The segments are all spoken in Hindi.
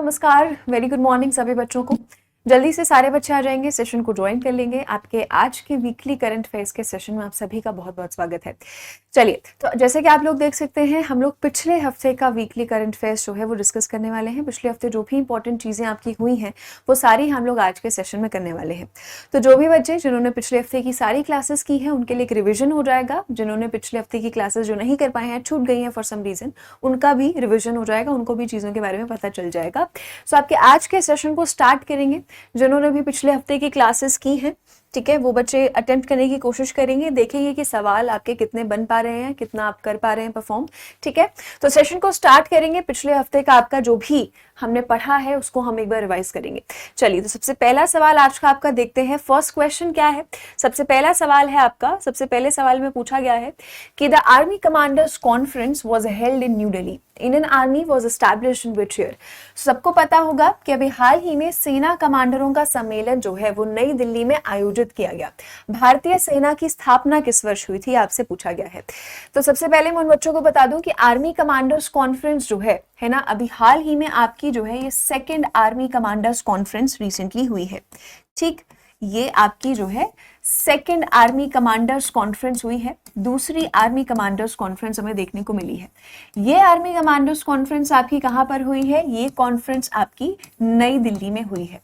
नमस्कार, वेरी गुड मॉर्निंग सभी बच्चों को। जल्दी से सारे बच्चे आ जाएंगे, सेशन को ज्वाइन कर लेंगे। आपके आज के वीकली करंट अफेयर्स के सेशन में आप सभी का बहुत बहुत स्वागत है। चलिए, तो जैसे कि आप लोग देख सकते हैं, हम लोग पिछले हफ्ते का वीकली करंट अफेयर्स जो है वो डिस्कस करने वाले हैं। पिछले हफ्ते जो भी इंपॉर्टेंट चीज़ें आपकी हुई हैं वो सारी हम लोग आज के सेशन में करने वाले हैं। तो जो भी बच्चे जिन्होंने पिछले हफ्ते की सारी क्लासेस की हैं उनके लिए एक रिविजन हो जाएगा। जिन्होंने पिछले हफ्ते की क्लासेस जो नहीं कर पाए हैं, छूट गई हैं फॉर सम रीजन, उनका भी रिविजन हो जाएगा, उनको भी चीज़ों के बारे में पता चल जाएगा। सो आपके आज के सेशन को स्टार्ट करेंगे। जिन्होंने भी पिछले हफ्ते की क्लासेस की हैं, ठीक है, वो बच्चे अटेम्प्ट करने की कोशिश करेंगे, देखेंगे कि सवाल आपके कितने बन पा रहे हैं, कितना आप कर पा रहे हैं परफॉर्म। ठीक है, तो सेशन को स्टार्ट करेंगे। पिछले हफ्ते का आपका जो भी हमने पढ़ा है उसको हम एक बार रिवाइज करेंगे। चलिए, तो सबसे पहला सवाल आज का आपका देखते हैं। फर्स्ट क्वेश्चन क्या है? सबसे पहला सवाल है आपका, सबसे पहले सवाल में पूछा गया है कि the army commanders conference was held in new Delhi. Indian army was established in which year? सबको पता होगा कि अभी हाल ही में सेना कमांडरों का सम्मेलन जो है वो नई दिल्ली में आयोजित किया गया। भारतीय सेना की स्थापना किस वर्ष हुई थी, आपसे पूछा गया है। तो सबसे पहले मैं उन बच्चों को बता दूं कि आर्मी कमांडर्स कॉन्फ्रेंस जो है ना, अभी हाल ही में आपकी जो है ये second army commanders conference recently हुई है। ठीक, ये आपकी जो है सेकेंड आर्मी कमांडर्स कॉन्फ्रेंस हुई है। दूसरी आर्मी कमांडर्स कॉन्फ्रेंस हमें देखने को मिली है। ये आर्मी कमांडर्स कॉन्फ्रेंस आपकी कहां पर हुई है? ये कॉन्फ्रेंस आपकी नई दिल्ली में हुई है।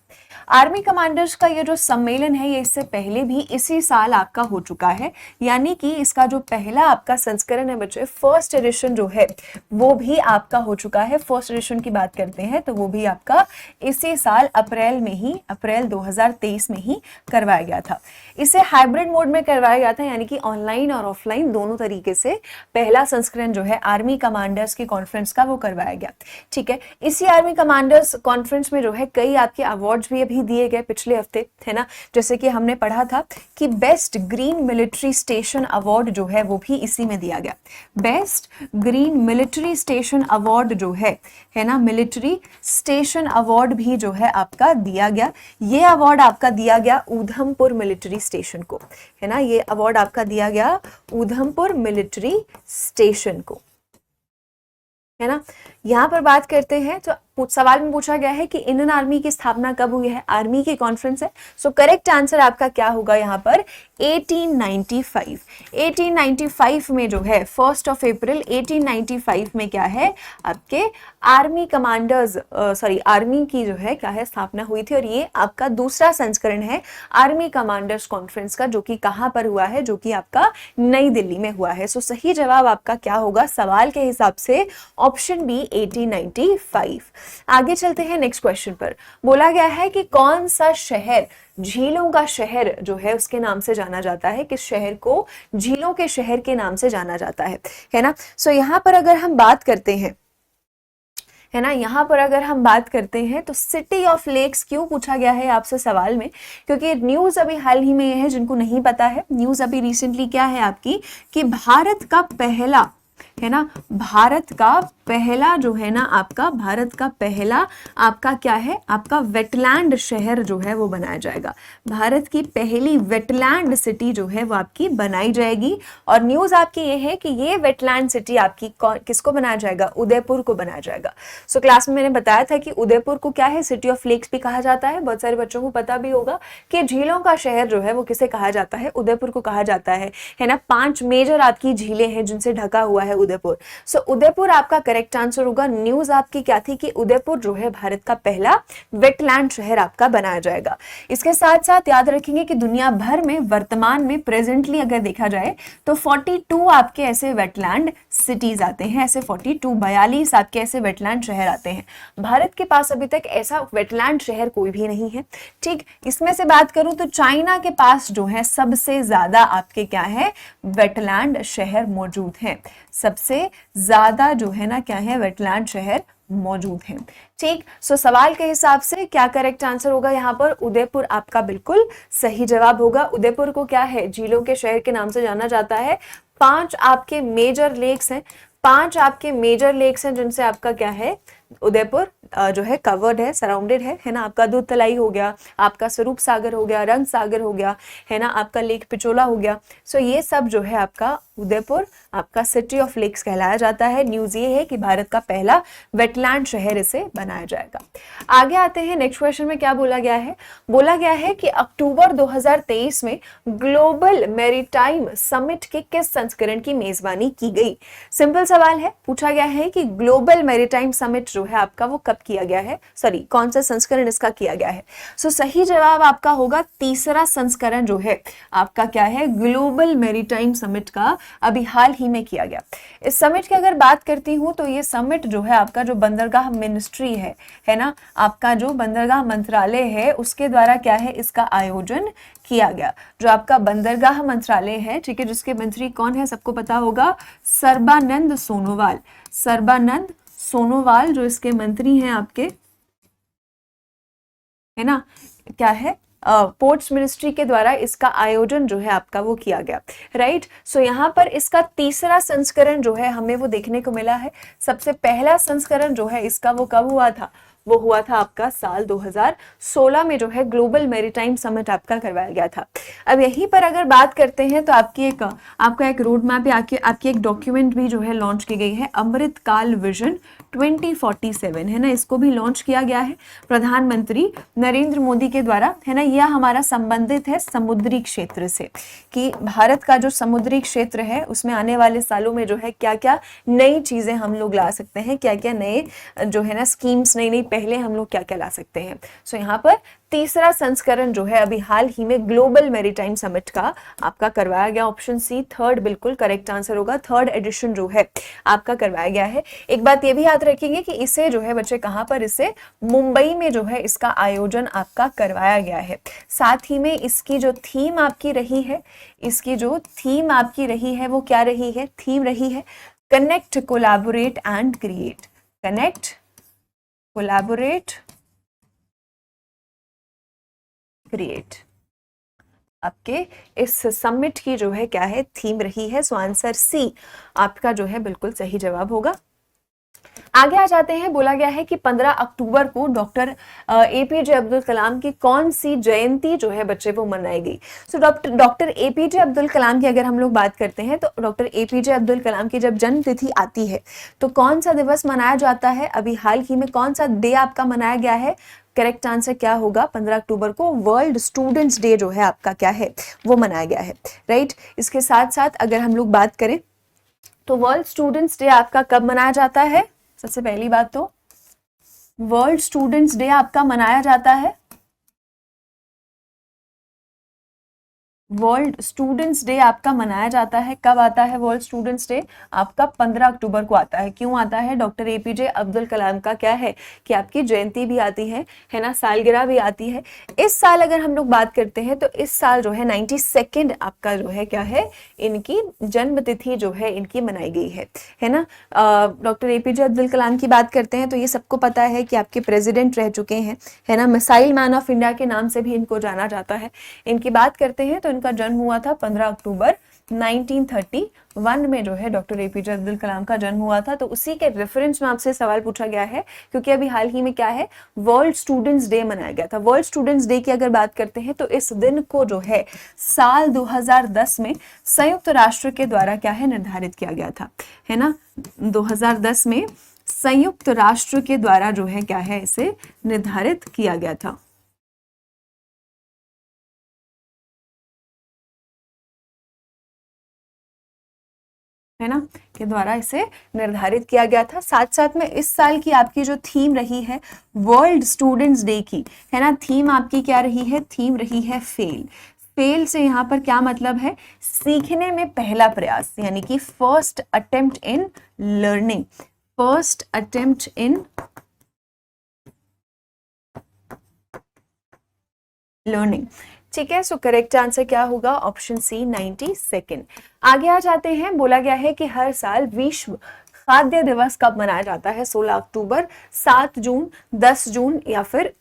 आर्मी कमांडर्स का ये जो सम्मेलन है ये इससे पहले भी इसी साल आपका हो चुका है, यानी कि इसका जो पहला आपका संस्करण है बच्चे, फर्स्ट एडिशन जो है वो भी आपका हो चुका है। फर्स्ट एडिशन की बात करते हैं तो वो भी आपका इसी साल अप्रैल 2023 में ही करवाया गया था। इसे हाइब्रिड मोड में करवाया गया था, यानी कि ऑनलाइन और ऑफलाइन दोनों तरीके से पहला संस्करण जो है आर्मी कमांडर्स की कॉन्फ्रेंस का वो करवाया गया। ठीक है, इसी आर्मी कमांडर्स कॉन्फ्रेंस में जो है कई आपके अवार्ड्स भी अभी दिए गए पिछले हफ्ते, है ना। जैसे कि हमने पढ़ा था कि best green military station award जो है वो भी इसी में दिया गया। Best green military station award जो है ना, मिलिट्री स्टेशन अवार्ड भी जो है आपका दिया गया। ये अवार्ड आपका दिया गया उधमपुर मिलिट्री स्टेशन को, है ना। ये अवार्ड आपका दिया गया उधमपुर मिलिट्री स्टेशन को, है ना। यहां पर बात करते हैं तो सवाल में पूछा गया है कि इंडियन आर्मी की स्थापना कब हुई है? आर्मी की कॉन्फ्रेंस है। सो करेक्ट आंसर आपका क्या होगा यहाँ पर? 1895। 1895 में जो है 1 अप्रैल 1895 में क्या है आपके आर्मी कमांडर्स आर्मी की जो है क्या है स्थापना हुई थी। और ये आपका दूसरा संस्करण है आर्मी कमांडर्स कॉन्फ्रेंस का, जो कि कहां पर हुआ है? जो कि आपका नई दिल्ली में हुआ है। सो सही जवाब आपका क्या होगा सवाल के हिसाब से? Option B 1895। आगे चलते हैं नेक्स्ट क्वेश्चन पर। बोला गया है कि कौन सा शहर झीलों का शहर जो है उसके नाम से जाना जाता है? किस शहर को झीलों के शहर के नाम से जाना जाता है ना। सो यहां पर अगर हम बात करते हैं, है ना, यहाँ पर अगर हम बात करते हैं तो सिटी ऑफ लेक्स क्यों पूछा गया है आपसे सवाल में? क्योंकि न्यूज अभी हाल ही में ये है, जिनको नहीं पता है, न्यूज अभी रिसेंटली क्या है आपकी कि भारत का पहला, है ना, भारत का पहला जो है ना आपका, भारत का पहला आपका क्या है? आपका वेटलैंड शहर जो है वो बनाया जाएगा। भारत की पहली वेटलैंड सिटी जो है वो आपकी बनाई जाएगी। और न्यूज आपकी ये है कि ये वेटलैंड सिटी आपकी किसको बनाया जाएगा? उदयपुर को बनाया जाएगा। सो क्लास में मैंने बताया था कि उदयपुर को क्या है? सिटी ऑफ लेक्स भी कहा जाता है। बहुत सारे बच्चों को पता भी होगा कि झीलों का शहर जो है वो किसे कहा जाता है? उदयपुर को कहा जाता है ना। 5 मेजर आपकी झीलें हैं जिनसे ढका हुआ है उदयपुर। सो उदयपुर आपका करेक्ट आंसर होगा। न्यूज आपकी क्या थी कि उदयपुर जो है भारत का पहला वेटलैंड शहर आपका बनाया जाएगा। इसके साथ साथ याद रखेंगे कि दुनिया भर में वर्तमान में प्रेजेंटली अगर देखा जाए तो 42 आपके ऐसे वेटलैंड सिटीज आते हैं, ऐसे 42 आपके ऐसे वेटलैंड शहर आते हैं। भारत के पास अभी तक ऐसा वेटलैंड शहर कोई भी नहीं है। ठीक, इसमें से बात करूं तो चाइना के पास जो है सबसे ज्यादा आपके क्या है? वेटलैंड शहर मौजूद हैं। सबसे ज्यादा जो है ना क्या है? वेटलैंड शहर मौजूद हैं। ठीक, सो सवाल के हिसाब से क्या करेक्ट आंसर होगा यहाँ पर? उदयपुर आपका बिल्कुल सही जवाब होगा। उदयपुर को क्या है? झीलों के शहर के नाम से जाना जाता है। 5 आपके मेजर लेक्स हैं, 5 आपके मेजर लेक्स हैं जिनसे आपका क्या है? उदयपुर जो है कवर्ड है, सराउंडेड है ना। आपका दूध तलाई हो गया, आपका स्वरूप सागर हो गया, रंग सागर हो गया, है ना, आपका लेक पिचोला हो गया। सो ये सब जो है आपका उदयपुर आपका सिटी ऑफ लेक्स कहलाया जाता है। न्यूज ये है कि भारत का पहला वेटलैंड शहर इसे बनाया जाएगा। आगे आते हैं, नेक्स्ट क्वेश्चन में क्या बोला गया है? बोला गया है कि अक्टूबर 2023 में ग्लोबल मैरीटाइम समिट के किस संस्करण की मेजबानी की गई? सिंपल सवाल है, पूछा गया है कि ग्लोबल मैरीटाइम समिट जो है आपका वो कब किया गया है, सॉरी कौन सा संस्करण इसका किया गया है। सो सही जवाब आपका होगा तीसरा संस्करण जो है आपका क्या है, ग्लोबल मैरीटाइम समिट का अभी हाल ही में किया गया। इस समिट की अगर बात करती हूं तो ये समिट जो है आपका जो बंदरगाह मिनिस्ट्री है ना, आपका जो बंदरगाह मंत्रालय है उसके द्वारा क्या है इसका आयोजन किया गया। जो आपका बंदरगाह मंत्रालय है, ठीक है, जिसके मंत्री कौन है सबको पता होगा, सर्बानंद सोनोवाल। सर्बानंद सोनोवाल जो इसके मंत्री हैं आपके, है ना, क्या है, पोर्ट्स मिनिस्ट्री के द्वारा इसका आयोजन जो है आपका वो किया गया, राइट। सो यहाँ पर इसका तीसरा संस्करण जो है हमें वो देखने को मिला है। सबसे पहला संस्करण जो है इसका वो कब हुआ था, वो हुआ था आपका साल 2016 में जो है ग्लोबल मैरीटाइम समिट आपका करवाया गया था। अब यहीं पर अगर बात करते हैं तो आपका एक रोड मैप या आपकी एक डॉक्यूमेंट भी जो है लॉन्च की गई है, अमृत काल विजन 2047, है ना, इसको भी लॉन्च किया गया है प्रधानमंत्री नरेंद्र मोदी के द्वारा, है ना। यह हमारा संबंधित है समुद्री क्षेत्र से, कि भारत का जो समुद्री क्षेत्र है उसमें आने वाले सालों में जो है क्या क्या नई चीजें हम लोग ला सकते हैं, क्या क्या नए जो है ना स्कीम्स, नई नई पहले हम लोग क्या क्या ला सकते हैं। सो यहाँ पर तीसरा संस्करण जो है अभी हाल ही में ग्लोबल मैरीटाइम समिट का आपका करवाया गया। ऑप्शन सी थर्ड बिल्कुल करेक्ट आंसर होगा, थर्ड एडिशन जो है आपका करवाया गया है। एक बात ये भी याद रखेंगे कि इसे जो है बच्चे कहां पर, इसे मुंबई में जो है इसका आयोजन आपका करवाया गया है। साथ ही में इसकी जो थीम आपकी रही है, इसकी जो थीम आपकी रही है वो क्या रही है, थीम रही है connect, collaborate and create. Connect, collaborate, create आपके इस समिट की जो है क्या है थीम रही है। सो आंसर सी आपका जो है बिल्कुल सही जवाब होगा। आगे आ जाते हैं, बोला गया है कि 15 अक्टूबर को डॉक्टर एपीजे अब्दुल कलाम की कौन सी जयंती जो है बच्चे वो मनाई गई। So doctor APJ Abdul Kalam की अगर हम लोग बात करते हैं तो डॉक्टर एपीजे अब्दुल कलाम की जब जन्म तिथि आती है तो कौन सा दिवस मनाया जाता है, अभी हाल ही में कौन सा डे आपका मनाया गया है। करेक्ट आंसर क्या होगा, 15 अक्टूबर को वर्ल्ड स्टूडेंट्स डे जो है आपका क्या है वो मनाया गया है, राइट। इसके साथ साथ अगर हम लोग बात करें तो वर्ल्ड स्टूडेंट्स डे आपका कब मनाया जाता है, सबसे पहली बात तो वर्ल्ड स्टूडेंट्स डे आपका मनाया जाता है, वर्ल्ड स्टूडेंट्स डे आपका मनाया जाता है, कब आता है वर्ल्ड स्टूडेंट्स डे आपका 15 अक्टूबर को आता है। क्यों आता है, डॉक्टर एपीजे अब्दुल कलाम का क्या है कि आपकी जयंती भी आती है ना, सालगिरह भी आती है। इस साल अगर हम लोग बात करते हैं तो इस साल जो है 92nd आपका जो है क्या है इनकी जन्म तिथि जो है इनकी मनाई गई है ना। डॉक्टर एपीजे अब्दुल कलाम की बात करते हैं तो ये सबको पता है कि आपके प्रेसिडेंट रह चुके हैं, है ना, मिसाइल मैन ऑफ इंडिया के नाम से भी इनको जाना जाता है। इनकी बात करते हैं तो का जन्म हुआ था 15 अक्टूबर 1931 में जो है डॉक्टर एपीजे अब्दुल कलाम का जन्म हुआ था। तो उसी के रेफरेंस में आपसे सवाल पूछा गया है क्योंकि अभी हाल ही में क्या है वर्ल्ड स्टूडेंट्स डे मनाया गया था। वर्ल्ड स्टूडेंट्स डे की अगर बात करते हैं तो इस दिन को जो है साल 2010 में संयुक्त राष्ट्र के द्वारा क्या है निर्धारित किया गया था, है ना। 2010 में संयुक्त राष्ट्र के द्वारा जो है क्या है इसे निर्धारित किया गया था, है ना, के द्वारा इसे निर्धारित किया गया था। साथ साथ में इस साल की आपकी जो थीम रही है वर्ल्ड स्टूडेंट्स डे की, है ना, थीम आपकी क्या रही है, थीम रही है फेल। फेल से यहाँ पर क्या मतलब है, सीखने में पहला प्रयास, यानी कि first attempt in learning, first attempt in learning, ठीक है। सो करेक्ट आंसर क्या होगा, ऑप्शन सी 92nd। आगे आ जाते हैं, बोला गया है कि हर साल विश्व खाद्य दिवस कब मनाया जाता है? 16 अक्टूबर, 7 जून, 10 जून या फिर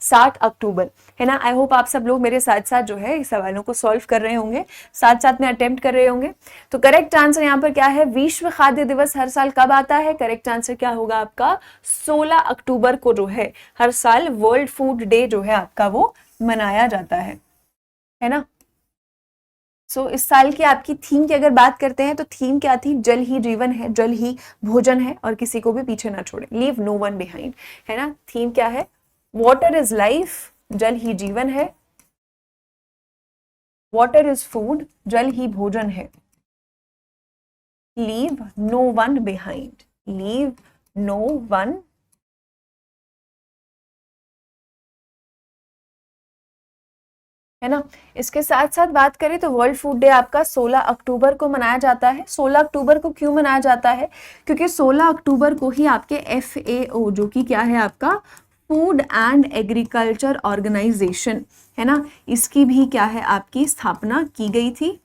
7 अक्टूबर, है ना। आई होप आप सब लोग मेरे साथ साथ जो है इस सवालों को सॉल्व कर रहे होंगे, साथ साथ में अटेम्प्ट कर रहे होंगे। तो करेक्ट आंसर यहाँ पर क्या है? विश्व खाद्य दिवस हर साल कब आता है? करेक्ट आंसर क्या होगा आपका? 16 अक्टूबर को जो है हर साल वर्ल्ड फूड डे जो है आपका वो मनाया जाता है ना। सो इस साल की आपकी थीम की अगर बात करते हैं तो थीम क्या थी? जल ही जीवन है, जल ही भोजन है और किसी को भी पीछे ना छोड़े, लीव नो वन बिहाइंड, है ना। थीम क्या है? वाटर इज लाइफ, जल ही जीवन है, वाटर इज फूड, जल ही भोजन है, leave no one behind, leave no one, है ना। इसके साथ साथ बात करें तो वर्ल्ड फूड डे आपका 16 अक्टूबर को मनाया जाता है। 16 अक्टूबर को क्यों मनाया जाता है? क्योंकि 16 अक्टूबर को ही आपके FAO जो कि क्या है आपका फूड एंड एग्रीकल्चर ऑर्गेनाइजेशन, है ना, इसकी भी क्या है आपकी स्थापना की गई थी।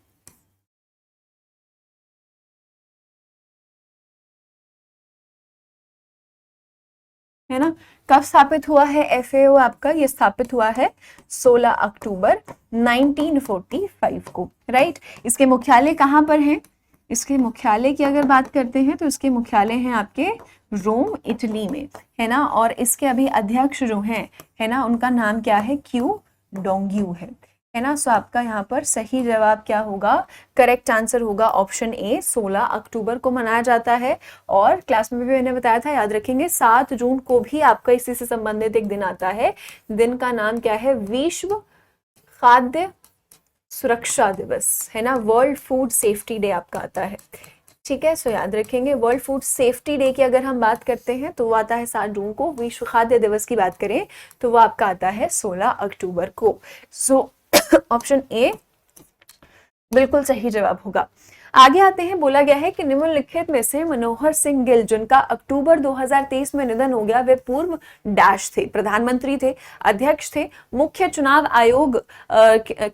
है ना। कब स्थापित हुआ है FAO आपका? ये स्थापित हुआ है 16 अक्टूबर 1945 को, राइट। इसके मुख्यालय कहाँ पर है? इसके मुख्यालय की अगर बात करते हैं तो इसके मुख्यालय हैं आपके रोम, इटली में, है ना। और इसके अभी अध्यक्ष जो हैं, है ना, उनका नाम क्या है? क्यू डोंग्यू है ना। सो आपका यहाँ पर सही जवाब क्या होगा? करेक्ट आंसर होगा ऑप्शन ए, 16 अक्टूबर को मनाया जाता है। और क्लास में भी मैंने बताया था, याद रखेंगे, 7 जून को भी आपका इसी से संबंधित एक दिन आता है। दिन का नाम क्या है? विश्व खाद्य सुरक्षा दिवस, है ना, वर्ल्ड फूड सेफ्टी डे आपका आता है। ठीक है, सो याद रखेंगे वर्ल्ड फूड सेफ्टी डे की अगर हम बात करते हैं तो वो आता है 7 जून को। विश्व खाद्य दिवस की बात करें तो वो आपका आता है 16 अक्टूबर को। सो ऑप्शन ए बिल्कुल सही जवाब होगा। आगे आते हैं, बोला गया है कि निम्नलिखित में से मनोहर सिंह गिल जिनका अक्टूबर 2023 में निधन हो गया, वे पूर्व डैश थे, प्रधानमंत्री थे, अध्यक्ष थे, मुख्य चुनाव आयोग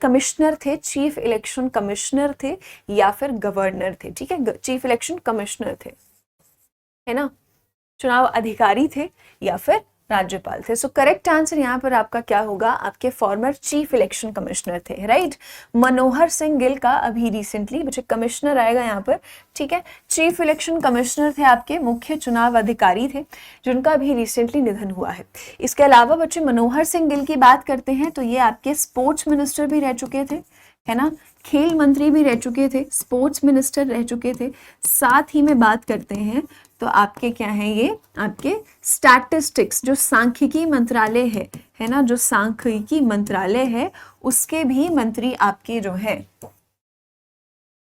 कमिश्नर थे, चीफ इलेक्शन कमिश्नर थे या फिर गवर्नर थे। ठीक है, चीफ इलेक्शन कमिश्नर थे, है ना, चुनाव अधिकारी थे या फिर राज्यपाल थे। सो करेक्ट आंसर यहाँ पर आपका क्या होगा? आपके फॉर्मर चीफ इलेक्शन कमिश्नर थे, राइट। मनोहर सिंह गिल का अभी रिसेंटली, बच्चे कमिश्नर आएगा यहाँ पर, ठीक है, चीफ इलेक्शन कमिश्नर थे आपके, मुख्य चुनाव अधिकारी थे, जिनका अभी रिसेंटली निधन हुआ है। इसके अलावा बच्चे मनोहर सिंह गिल की बात करते हैं तो ये आपके स्पोर्ट्स मिनिस्टर भी रह चुके थे, है ना, खेल मंत्री भी रह चुके थे, स्पोर्ट्स मिनिस्टर रह चुके थे। साथ ही में बात करते हैं तो आपके क्या है? ये आपके स्टैटिस्टिक्स जो सांख्यिकी मंत्रालय है ना, जो सांख्यिकी मंत्रालय है उसके भी मंत्री आपके जो है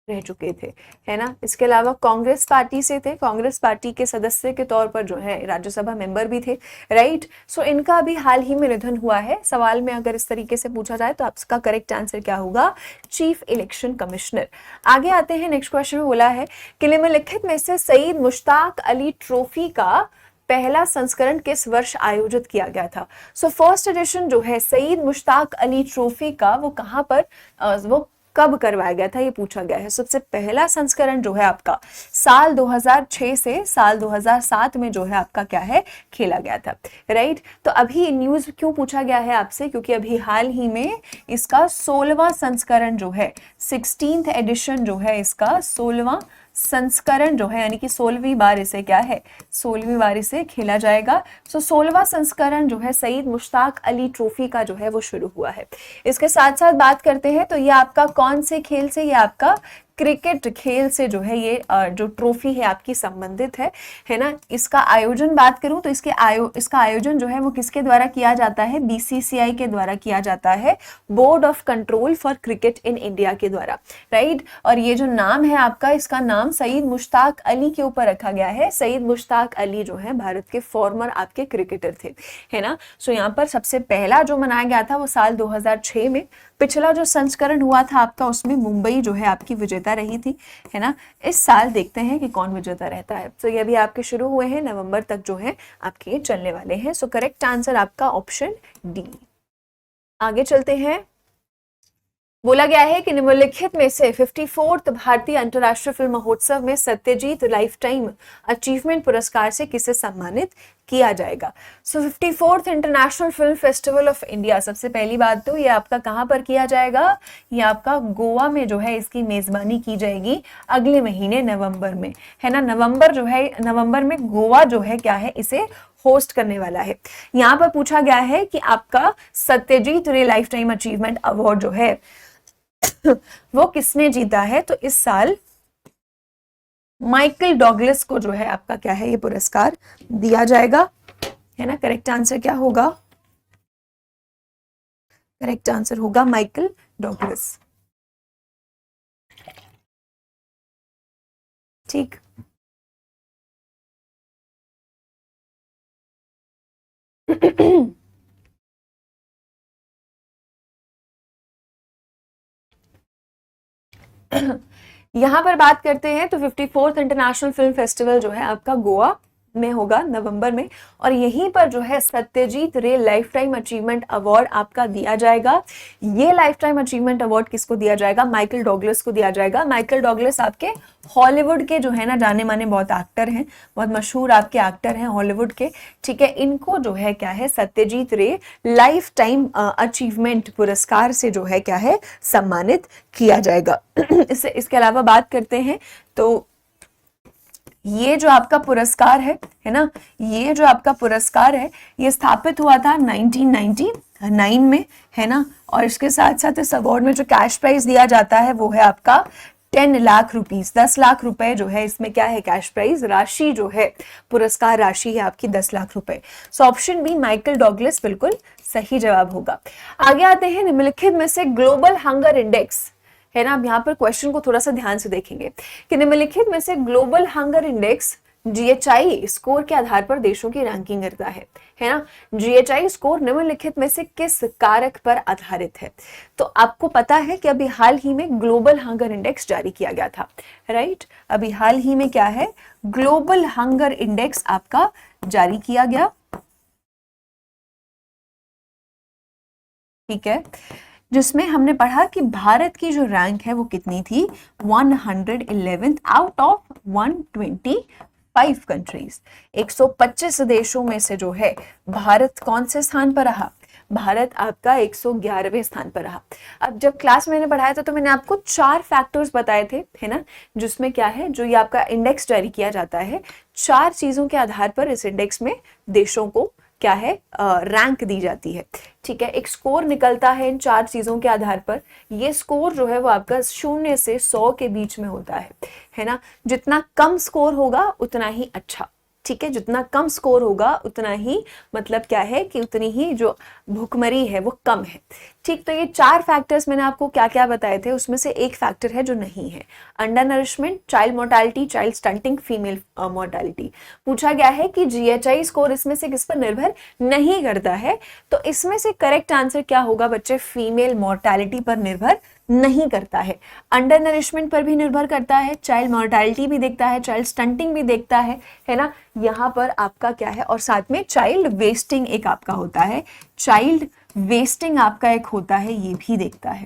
रह चुके थे, है ना। इसके अलावा कांग्रेस पार्टी से थे, कांग्रेस पार्टी के सदस्य के तौर पर जो है राज्यसभा मेंबर भी थे, राइट। सो इनका भी हाल ही में निधन हुआ है। सवाल में अगर इस तरीके से पूछा जाए तो आपका करेक्ट आंसर क्या होगा? Chief election commissioner. आगे आते हैं, नेक्स्ट क्वेश्चन में बोला है कि निम्नलिखित में से सईद मुश्ताक अली ट्रॉफी का पहला संस्करण किस वर्ष आयोजित किया गया था? सो फर्स्ट एडिशन जो है सईद मुश्ताक अली ट्रॉफी का वो कहां पर वो कब करवाया गया था, ये पूछा गया है। सबसे पहला संस्करण जो है आपका साल 2006 से साल 2007 में जो है आपका क्या है? खेला गया था, राइट। तो अभी न्यूज क्यों पूछा गया है आपसे? क्योंकि अभी हाल ही में इसका 16वां संस्करण जो है, 16th एडिशन जो है, इसका 16वां संस्करण जो है, यानी कि 16वीं बार इसे क्या है? 16वीं बार इसे खेला जाएगा। सो 16वां संस्करण जो है सईद मुश्ताक अली ट्रॉफी का जो है वो शुरू हुआ है। इसके साथ साथ बात करते हैं तो ये आपका कौन से खेल से? ये आपका क्रिकेट खेल से जो है ये जो ट्रॉफी है आपकी संबंधित है ना। इसका आयोजन बात करूं तो इसका आयोजन जो है वो किसके द्वारा किया जाता है? BCCI के द्वारा किया जाता है, board of control for cricket in India के द्वारा, राइट। और ये जो नाम है आपका, इसका नाम सईद मुश्ताक अली के ऊपर रखा गया है। सईद मुश्ताक अली जो है भारत के फॉर्मर आपके क्रिकेटर थे, है ना। सो यहाँ पर सबसे पहला जो मनाया गया था वो साल 2006 में। पिछला जो संस्करण हुआ था आपका उसमें मुंबई जो है आपकी विजेता रही थी, है ना। इस साल देखते हैं कि कौन विजेता रहता है। तो ये भी आपके शुरू हुए हैं, नवंबर तक जो है आपके चलने वाले हैं। सो करेक्ट आंसर आपका ऑप्शन डी। आगे चलते हैं, बोला गया है कि निम्नलिखित में से 54th भारतीय अंतर्राष्ट्रीय फिल्म महोत्सव में सत्यजीत लाइफ टाइम अचीवमेंट पुरस्कार से किसे सम्मानित किया जाएगा। सो 54th international film festival of India, सबसे पहली बात तो ये आपका कहां पर किया जाएगा, ये आपका गोवा में जो है इसकी मेजबानी की जाएगी अगले महीने नवंबर में, है ना। नवंबर जो है, नवंबर में गोवा जो है क्या है, इसे होस्ट करने वाला है। यहां पर पूछा गया है कि आपका सत्यजीत रे लाइफ टाइम अचीवमेंट अवार्ड जो है वो किसने जीता है, तो इस साल माइकल डॉगलस को जो है आपका क्या है ये पुरस्कार दिया जाएगा, है ना। करेक्ट आंसर क्या होगा, करेक्ट आंसर होगा माइकल डॉगलस। ठीक, यहां पर बात करते हैं तो 54th इंटरनेशनल फिल्म फेस्टिवल जो है आपका गोवा में होगा नवंबर में, और यहीं पर जो है सत्यजीत रे लाइफ टाइम अचीवमेंट अवार्ड आपका दिया जाएगा। ये लाइफ टाइम अचीवमेंट अवार्ड किसको दिया जाएगा, माइकल डॉगलस को दिया जाएगा। माइकल डॉगलस आपके हॉलीवुड के जो है ना जाने माने बहुत एक्टर हैं, बहुत मशहूर आपके एक्टर हैं हॉलीवुड के, ठीक है। इनको जो है क्या है सत्यजीत रे लाइफ टाइम अचीवमेंट पुरस्कार से जो है क्या है सम्मानित किया जाएगा। इसके अलावा बात करते हैं तो ये जो आपका पुरस्कार है ना, ये जो आपका पुरस्कार है ये स्थापित हुआ था 1999 में, है ना। और इसके साथ साथ इस अवार्ड में जो कैश प्राइज दिया जाता है वो है आपका 10 लाख रुपीस, 10 लाख रुपए जो है इसमें क्या है कैश प्राइज राशि जो है, पुरस्कार राशि है आपकी 10 लाख रुपए। So option B Michael Douglas बिल्कुल सही जवाब होगा। आगे आते हैं, निम्नलिखित में से ग्लोबल हंगर इंडेक्स, है ना। अब यहाँ पर क्वेश्चन को थोड़ा सा ध्यान से देखेंगे कि निम्नलिखित में से global hunger index GHI score के आधार पर देशों की रैंकिंग करता है ना। जीएचआई स्कोर निम्नलिखित में से किस कारक पर आधारित है, तो आपको पता है कि अभी हाल ही में ग्लोबल हंगर इंडेक्स जारी किया गया था, राइट। अभी हाल ही में क्या है, ग्लोबल हंगर इंडेक्स आपका जारी किया गया, ठीक है, जिसमें हमने पढ़ा कि भारत की जो रैंक है वो कितनी थी, 111th आउट ऑफ 125 कंट्रीज। 125 देशों में से जो है भारत कौन से स्थान पर रहा, भारत आपका 111वें स्थान पर रहा। अब जब क्लास मैंने पढ़ाया था तो मैंने आपको 4 फैक्टर्स बताए थे, है ना, जिसमें क्या है, जो ये आपका इंडेक्स जारी किया जाता है, 4 चीजों के आधार पर इस इंडेक्स में देशों को क्या है रैंक दी जाती है, ठीक है। एक स्कोर निकलता है इन 4 चीजों के आधार पर। ये स्कोर जो है वो आपका 0 से 100 के बीच में होता है ना। जितना कम स्कोर होगा उतना ही अच्छा, ठीक है। जितना कम स्कोर होगा उतना ही मतलब क्या है कि उतनी ही जो भुखमरी है वो कम है, ठीक। तो ये 4 फैक्टर्स मैंने आपको क्या क्या बताए थे, उसमें से एक फैक्टर है जो नहीं है, under nourishment, child mortality, child stunting, female mortality. पूछा गया है कि जीएचआई स्कोर इसमें से किस पर निर्भर नहीं करता है, तो इसमें से करेक्ट आंसर क्या होगा बच्चे, फीमेल मोर्टालिटी पर निर्भर नहीं करता है। अंडर नरिशमेंट पर भी निर्भर करता है, चाइल्ड मोर्टालिटी भी देखता है, चाइल्ड स्टंटिंग भी देखता है ना। यहाँ पर आपका क्या है, और साथ में चाइल्ड वेस्टिंग एक आपका होता है, चाइल्ड वेस्टिंग आपका एक होता है, ये भी देखता है,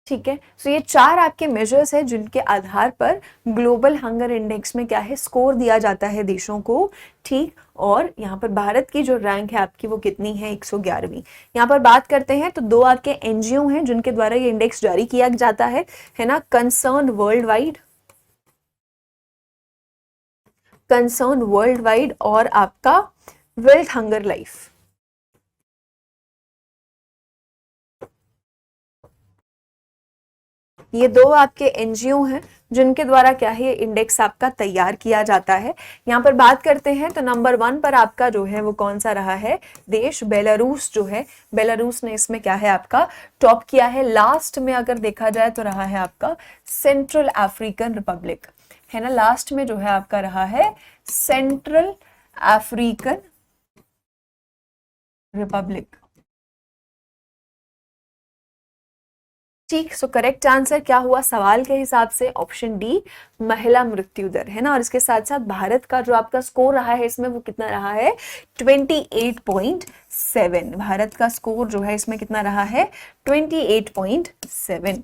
ठीक है। सो ये 4 आपके मेजर्स है जिनके आधार पर ग्लोबल हंगर इंडेक्स में क्या है स्कोर दिया जाता है देशों को, ठीक। और यहाँ पर भारत की जो रैंक है आपकी वो कितनी है, 111वीं। यहाँ पर बात करते हैं तो 2 आपके एनजीओ हैं जिनके द्वारा ये इंडेक्स जारी किया जाता है ना, concern world wide, concern world wide, और आपका वर्ल्ड हंगर लाइफ। ये 2 आपके एनजीओ हैं जिनके द्वारा क्या है ये इंडेक्स आपका तैयार किया जाता है। यहाँ पर बात करते हैं तो नंबर 1 पर आपका जो है वो कौन सा रहा है, देश बेलारूस जो है, बेलारूस ने इसमें क्या है आपका टॉप किया है। लास्ट में अगर देखा जाए तो रहा है आपका सेंट्रल अफ्रीकन रिपब्लिक, है ना। लास्ट में जो है आपका रहा है सेंट्रल अफ्रीकन रिपब्लिक, ठीक, सो करेक्ट आंसर क्या हुआ सवाल के हिसाब से? ऑप्शन डी, महिला मृत्यु दर, है ना। और इसके साथ साथ भारत का जो आपका स्कोर रहा है इसमें वो कितना रहा है? 28.7। भारत का स्कोर जो है इसमें कितना रहा है? 28.7।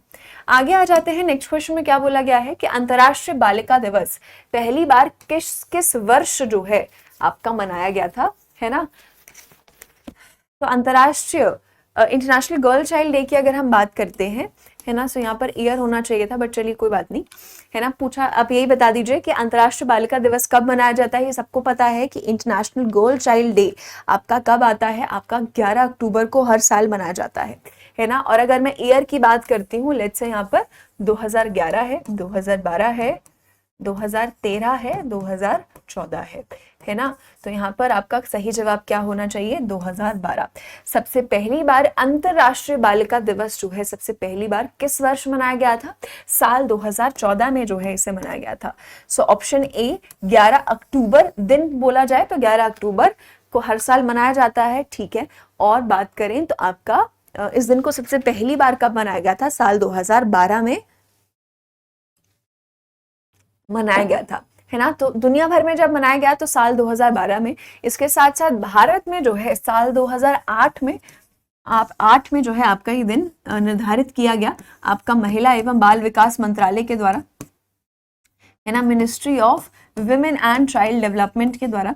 आगे आ जाते हैं, नेक्स्ट क्वेश्चन में क्या बोला गया है कि अंतर्राष्ट्रीय बालिका दिवस पहली बार किस किस वर्ष जो है आपका मनाया गया था, है ना। तो अंतर्राष्ट्रीय इंटरनेशनल गर्ल चाइल्ड डे की अगर हम बात करते हैं, है ना, सो यहाँ पर ईयर होना चाहिए था, बट चलिए कोई बात नहीं, है ना। पूछा, आप यही बता दीजिए कि अंतर्राष्ट्रीय बालिका दिवस कब मनाया जाता है। ये सबको पता है कि इंटरनेशनल गर्ल चाइल्ड डे आपका कब आता है? आपका 11 अक्टूबर को हर साल मनाया जाता है ना। और अगर मैं ईयर की बात करती हूँ, लेट्स से यहाँ पर 2011 है, 2012 है, 2013 है, 2014 है ना। तो यहाँ पर आपका सही जवाब क्या होना चाहिए? 2012। सबसे पहली बार अंतरराष्ट्रीय बालिका दिवस जो है सबसे पहली बार किस वर्ष मनाया गया था? साल 2014 में जो है इसे मनाया गया था। सो ऑप्शन ए 11 अक्टूबर दिन बोला जाए तो 11 अक्टूबर को हर साल मनाया जाता है, ठीक है। और बात करें तो आपका इस दिन को सबसे पहली बार कब मनाया गया था? साल 2012 में मनाया गया था, है ना। तो दुनिया भर में जब मनाया गया तो साल 2012 में। इसके साथ साथ भारत में जो है साल 2008 में, आप 8 में जो है आपका ये दिन निर्धारित किया गया आपका महिला एवं बाल विकास मंत्रालय के द्वारा, है ना, ministry of women and child development के द्वारा।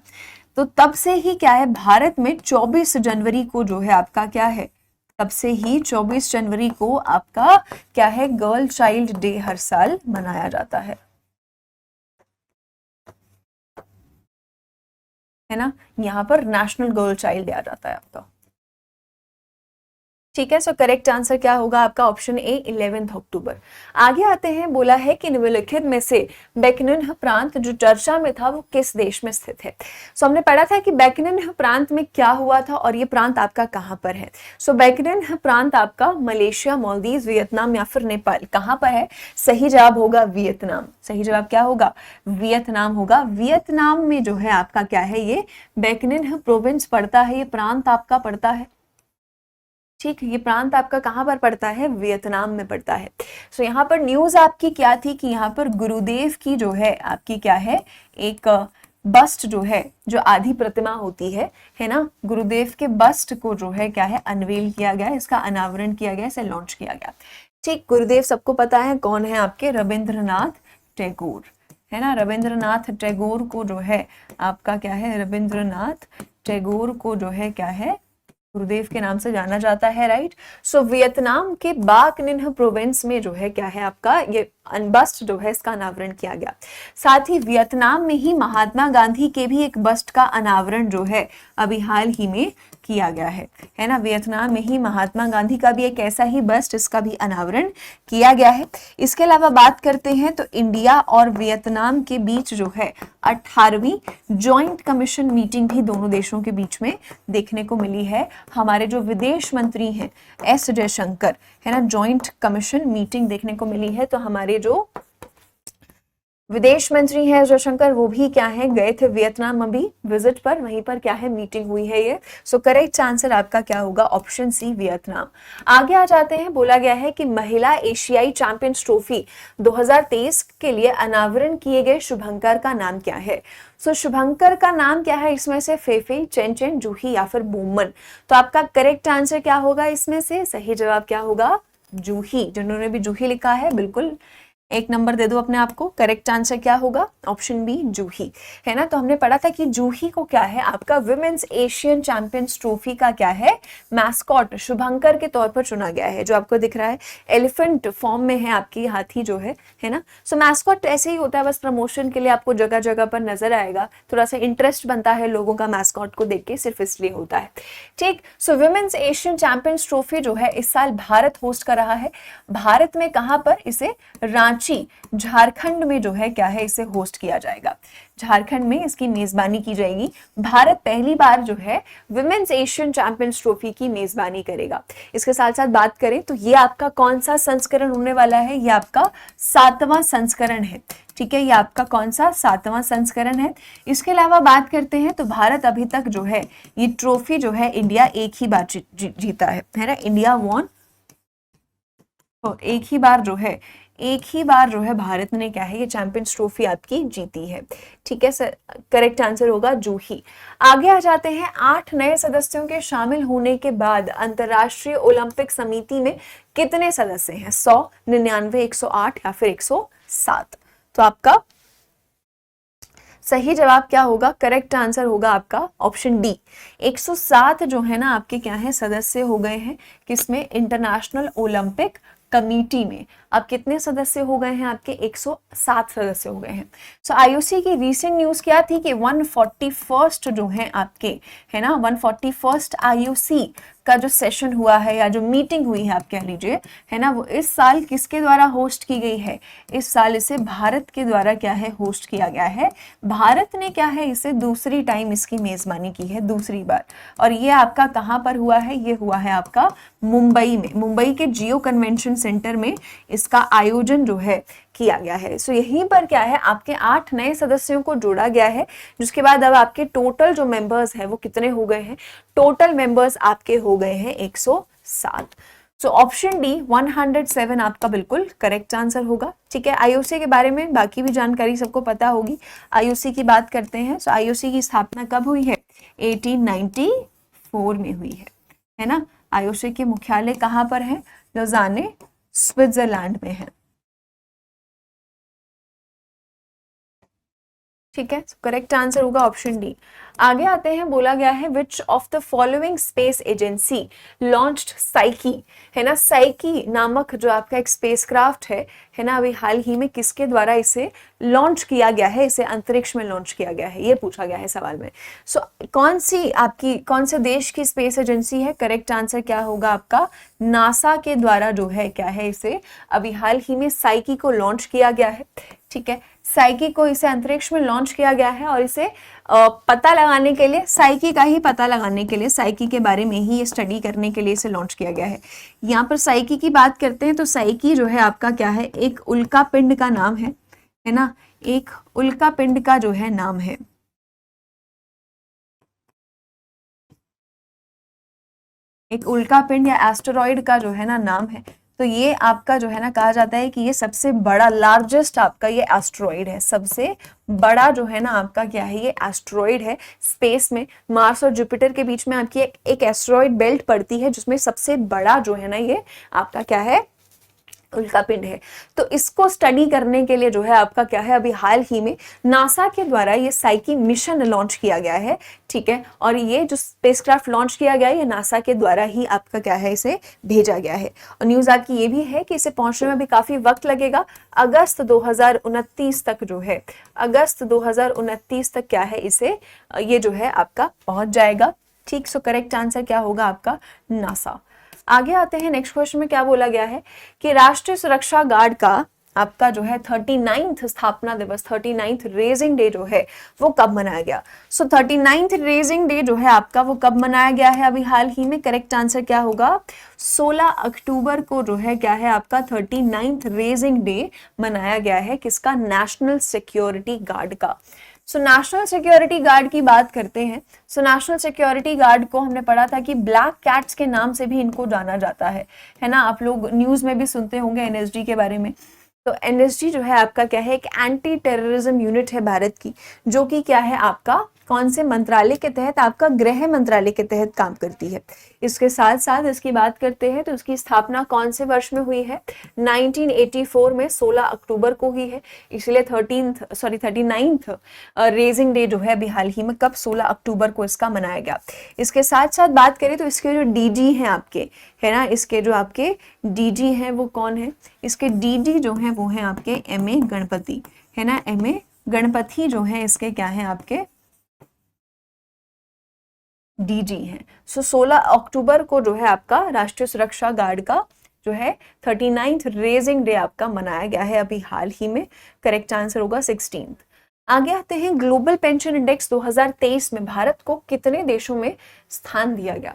तो तब से ही क्या है, भारत में 24 जनवरी को जो है आपका क्या है, तब से ही 24 जनवरी को आपका क्या है, गर्ल चाइल्ड डे हर साल मनाया जाता है ना। यहाँ पर नेशनल गर्ल चाइल्ड डे आ जाता है आपका, ठीक है। सो करेक्ट आंसर क्या होगा आपका? ऑप्शन ए 11 अक्टूबर। आगे आते हैं, बोला है कि निम्नलिखित में से बैकनिन्ह प्रांत जो चर्चा में था वो किस देश में स्थित है। सो हमने पढ़ा था कि बैकनिन्ह प्रांत में क्या हुआ था और ये प्रांत आपका कहाँ पर है। सो बैकनिन्ह प्रांत आपका मलेशिया, मालदीव, वियतनाम या फिर नेपाल, कहाँ पर है? सही जवाब होगा वियतनाम। सही जवाब क्या होगा? वियतनाम होगा। वियतनाम में जो है आपका क्या है, ये बैकनिन्ह प्रोविंस पड़ता है, ये प्रांत आपका पड़ता है, ठीक। ये प्रांत आपका कहाँ पर पड़ता है? वियतनाम में पड़ता है। सो यहाँ पर न्यूज आपकी क्या थी कि यहाँ पर गुरुदेव की जो है आपकी क्या है, एक बस्ट जो है, जो आधी प्रतिमा होती है ना, गुरुदेव के बस्ट को जो है क्या है, अनवेल किया गया, इसका अनावरण किया गया, इसे लॉन्च किया गया, ठीक। गुरुदेव सबको पता है कौन है आपके? रविंद्रनाथ टैगोर, है ना। रविंद्रनाथ टैगोर को जो है आपका क्या है, रविंद्रनाथ टैगोर को जो है क्या है, गुरुदेव के नाम से जाना जाता है, राइट। सो वियतनाम के बाक निन्ह प्रोविंस में जो है क्या है आपका, ये बस्ट जो है इसका अनावरण किया गया। साथ ही वियतनाम में ही महात्मा गांधी के भी एक बस्ट का अनावरण जो है अभी हाल ही में किया गया है ना। वियतनाम में ही महात्मा गांधी का भी एक ऐसा ही बस्ट, इसका भी अनावरण किया गया है। इसके अलावा बात करते हैं तो इंडिया और वियतनाम के बीच जो है 18वीं ज्वाइंट कमीशन मीटिंग भी दोनों देशों के बीच में देखने को मिली है। हमारे जो विदेश मंत्री हैं एस जयशंकर, है ना, ज्वाइंट कमीशन मीटिंग देखने को मिली है। तो हमारे जो विदेश मंत्री हैं जयशंकर, वो भी क्या है, गए थे वियतनाम अभी विजिट पर, वहीं पर क्या है मीटिंग हुई है ये। सो करेक्ट आंसर आपका क्या होगा? Option C Vietnam. आगे आ जाते हैं, बोला गया है कि महिला एशियाई चैंपियंस ट्रॉफी 2023 के लिए अनावरण किए गए शुभंकर का नाम क्या है। सो शुभंकर का नाम क्या है इसमें से? फेफे, चेन चेन, जूही या फिर बोमन। तो आपका करेक्ट आंसर क्या होगा इसमें से? सही जवाब क्या होगा? जूही। जिन्होंने भी जूही लिखा है बिल्कुल एक नंबर दे दो अपने आप को। करेक्ट आंसर क्या होगा? ऑप्शन बी जूही, है ना। तो हमने पढ़ा था कि जूही को क्या है आपका विमेन्स एशियन चैंपियंस ट्रॉफी का क्या है, मैस्कॉट शुभंकर के तौर पर चुना गया है। जो आपको दिख रहा है एलिफेंट फॉर्म में है आपकी हाथी जो है ना। सो मैस्कॉट ऐसे ही होता है, बस प्रमोशन के लिए आपको जगह जगह पर नजर आएगा, थोड़ा सा इंटरेस्ट बनता है लोगों का मैस्कॉट को देख के, सिर्फ इसलिए होता है, ठीक। सो विमेन्स एशियन चैंपियंस ट्रॉफी जो है इस साल भारत होस्ट कर रहा है। भारत में कहां पर? इसे झारखंड में जो है क्या है, इसे होस्ट किया जाएगा। झारखंड में इसकी मेजबानी की जाएगी। भारत पहली बार जो है विमेन्स एशियन चैंपियंस ट्रॉफी की मेजबानी करेगा। इसके साथ साथ बात करें तो ये आपका कौन सा संस्करण होने वाला है? ये आपका 7वां संस्करण है, ठीक है। ये आपका कौन सा? 7वां संस्करण है। इसके अलावा बात करते हैं तो भारत अभी तक जो है ये ट्रॉफी जो है इंडिया एक ही बार जीता है ना। इंडिया वॉन तो एक ही बार जो है भारत ने क्या है ये चैंपियंस ट्रॉफी आपकी जीती है। ठीक है सर, करेक्ट आंसर होगा जूही। आगे आ जाते हैं, 8 नए सदस्यों के शामिल होने के बाद अंतरराष्ट्रीय ओलंपिक समिति में कितने सदस्य हैं? 100, 99, 108 या फिर 107? तो आपका सही जवाब क्या होगा? करेक्ट आंसर होगा आपका ऑप्शन डी, 107 जो है ना आपके क्या है सदस्य हो गए हैं किसमें? इंटरनेशनल ओलंपिक कमेटी में। अब कितने सदस्य हो गए हैं आपके? 107 सदस्य हो गए हैं। सो आईओसी की रीसेंट न्यूज क्या थी कि 141st जो है आपके, है ना, 141st आईओसी का जो सेशन हुआ है या जो मीटिंग हुई है आप कह लीजिए, है ना, वो इस साल किसके द्वारा होस्ट की गई है? इस साल इसे भारत के द्वारा क्या है होस्ट किया गया है। भारत ने क्या है इसे दूसरी टाइम इसकी मेजबानी की है, दूसरी बार। और ये आपका कहाँ पर हुआ है? ये हुआ है आपका मुंबई में, मुंबई के जियो कन्वेंशन सेंटर में इसका आयोजन जो है किया गया है। सो यहीं पर क्या है आपके 8 नए सदस्यों को जोड़ा गया है, जिसके बाद अब आपके टोटल जो मेंबर्स हैं वो कितने हो गए हैं? टोटल मेंबर्स आपके हो गए हैं 107। सो ऑप्शन डी 107 आपका बिल्कुल करेक्ट आंसर होगा। ठीक है, आईओसी के बारे में बाकी भी जानकारी सबको पता होगी। आईओसी की बात करते हैं। सो आईओसी की स्थापना कब हुई है? 1894 में हुई है ना। आईओसी के मुख्यालय कहाँ पर है? लौजाने, स्विट्जरलैंड में है। ठीक है, करेक्ट आंसर होगा ऑप्शन डी। आगे आते हैं, बोला गया है which of the following space agency launched psyche, है ना, साइकी नामक जो आपका एक स्पेसक्राफ्ट है ना, अभी हाल ही में किसके द्वारा इसे लॉन्च किया गया है, इसे अंतरिक्ष में लॉन्च किया गया है, ये पूछा गया है सवाल में। सो कौन से देश की स्पेस एजेंसी है? करेक्ट आंसर क्या होगा आपका? नासा के द्वारा जो है क्या है इसे अभी हाल ही में साइकी को लॉन्च किया गया है। ठीक है, साइकी को इसे अंतरिक्ष में लॉन्च किया गया है और इसे पता लगाने के लिए, साइकी का ही पता लगाने के लिए, साइकी के बारे में ही ये स्टडी करने के लिए इसे लॉन्च किया गया है। यहाँ पर साइकी की बात करते हैं तो साइकी जो है आपका क्या है? एक उल्का पिंड का नाम है ना, एक उल्का पिंड का जो है नाम है। एक उल्का पिंड या एस्टेरॉइड का जो है ना नाम है। तो ये आपका जो है ना कहा जाता है कि ये सबसे बड़ा, लार्जेस्ट आपका ये एस्टेरॉइड है, सबसे बड़ा जो है ना आपका क्या है ये एस्टेरॉइड है। स्पेस में मार्स और जुपिटर के बीच में आपकी एक एस्टेरॉइड बेल्ट पड़ती है, जिसमें सबसे बड़ा जो है ना ये आपका क्या है? उल्का पिंड है। तो इसको स्टडी करने के लिए जो है आपका क्या है अभी हाल ही में नासा के द्वारा ये साइकी मिशन लॉन्च किया गया है। ठीक है, और ये जो स्पेसक्राफ्ट लॉन्च किया गया है ये नासा के द्वारा ही आपका क्या है इसे भेजा गया है। और न्यूज आपकी ये भी है कि इसे पहुंचने में भी काफी वक्त लगेगा। अगस्त 2029 तक जो है, अगस्त 2029 तक क्या है इसे ये जो है आपका पहुंच जाएगा। ठीक, सो करेक्ट आंसर क्या होगा आपका? नासा। आगे आते हैं, नेक्स्ट क्वेश्चन में क्या बोला गया है कि राष्ट्रीय सुरक्षा गार्ड का आपका जो है 39th स्थापना दिवस, 39th रेजिंग डे जो है वो कब मनाया गया? सो 39th रेजिंग डे जो है आपका वो कब मनाया गया है अभी हाल ही में? करेक्ट आंसर क्या होगा? 16 अक्टूबर को जो है क्या है आपका 39th रेजिंग डे मनाया गया है। किसका? नेशनल सिक्योरिटी गार्ड का। सो नेशनल सिक्योरिटी गार्ड की बात करते हैं। सो नेशनल सिक्योरिटी गार्ड को हमने पढ़ा था कि ब्लैक कैट्स के नाम से भी इनको जाना जाता है ना। आप लोग न्यूज में भी सुनते होंगे एनएसजी के बारे में। तो एनएसजी जो है आपका क्या है? एक एंटी टेररिज्म यूनिट है भारत की, जो कि क्या है आपका कौन से मंत्रालय के तहत? आपका गृह मंत्रालय के तहत काम करती है। इसके साथ साथ इसकी बात करते हैं तो उसकी स्थापना कौन से वर्ष में हुई है? 1984 में 16 अक्टूबर को हुई है। इसलिए 39th रेजिंग डे जो है अभी हाल ही में कब? 16 अक्टूबर को इसका मनाया गया। इसके साथ साथ बात करें तो इसके जो डीजी हैं आपके, है ना, इसके जो आपके डीजी हैं वो कौन है? इसके डीजी जो हैं वो हैं आपके एमए गणपति, है ना, एमए गणपति जो है इसके क्या है आपके डीजी हैं। सो 16 अक्टूबर को जो है आपका राष्ट्रीय सुरक्षा गार्ड का जो है 39th रेजिंग डे आपका मनाया गया है अभी हाल ही में। करेक्ट आंसर होगा 16th। आगे आते हैं, ग्लोबल पेंशन इंडेक्स 2023 में भारत को कितने देशों में स्थान दिया गया?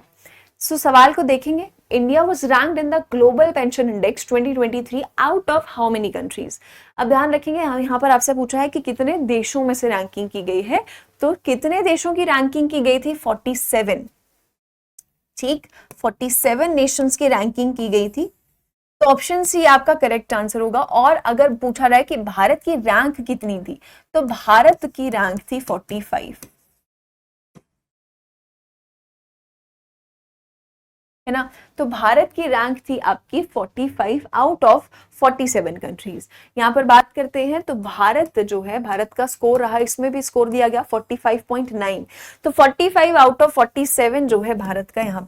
सो सवाल को देखेंगे, India was ranked in the global pension index 2023 out of how many countries? अब ध्यान रखेंगे यहाँ पर आपसे पूछा है कि कितने देशों में से रैंकिंग की गई है। तो कितने देशों की रैंकिंग की गई थी? 47। ठीक, 47 नेशंस की रैंकिंग की गई थी। तो ऑप्शन सी आपका करेक्ट आंसर होगा। और अगर पूछा जाए कि भारत की रैंक कितनी थी, तो भारत की रैंक थी 45, है ना। तो भारत की रैंक थी आपकी 45 आउट ऑफ 47 कंट्रीज। यहाँ पर बात करते हैं तो भारत जो है, भारत का स्कोर रहा, इसमें भी स्कोर दिया गया 45.9, तो 45 आउट ऑफ 47 जो है भारत का यहाँ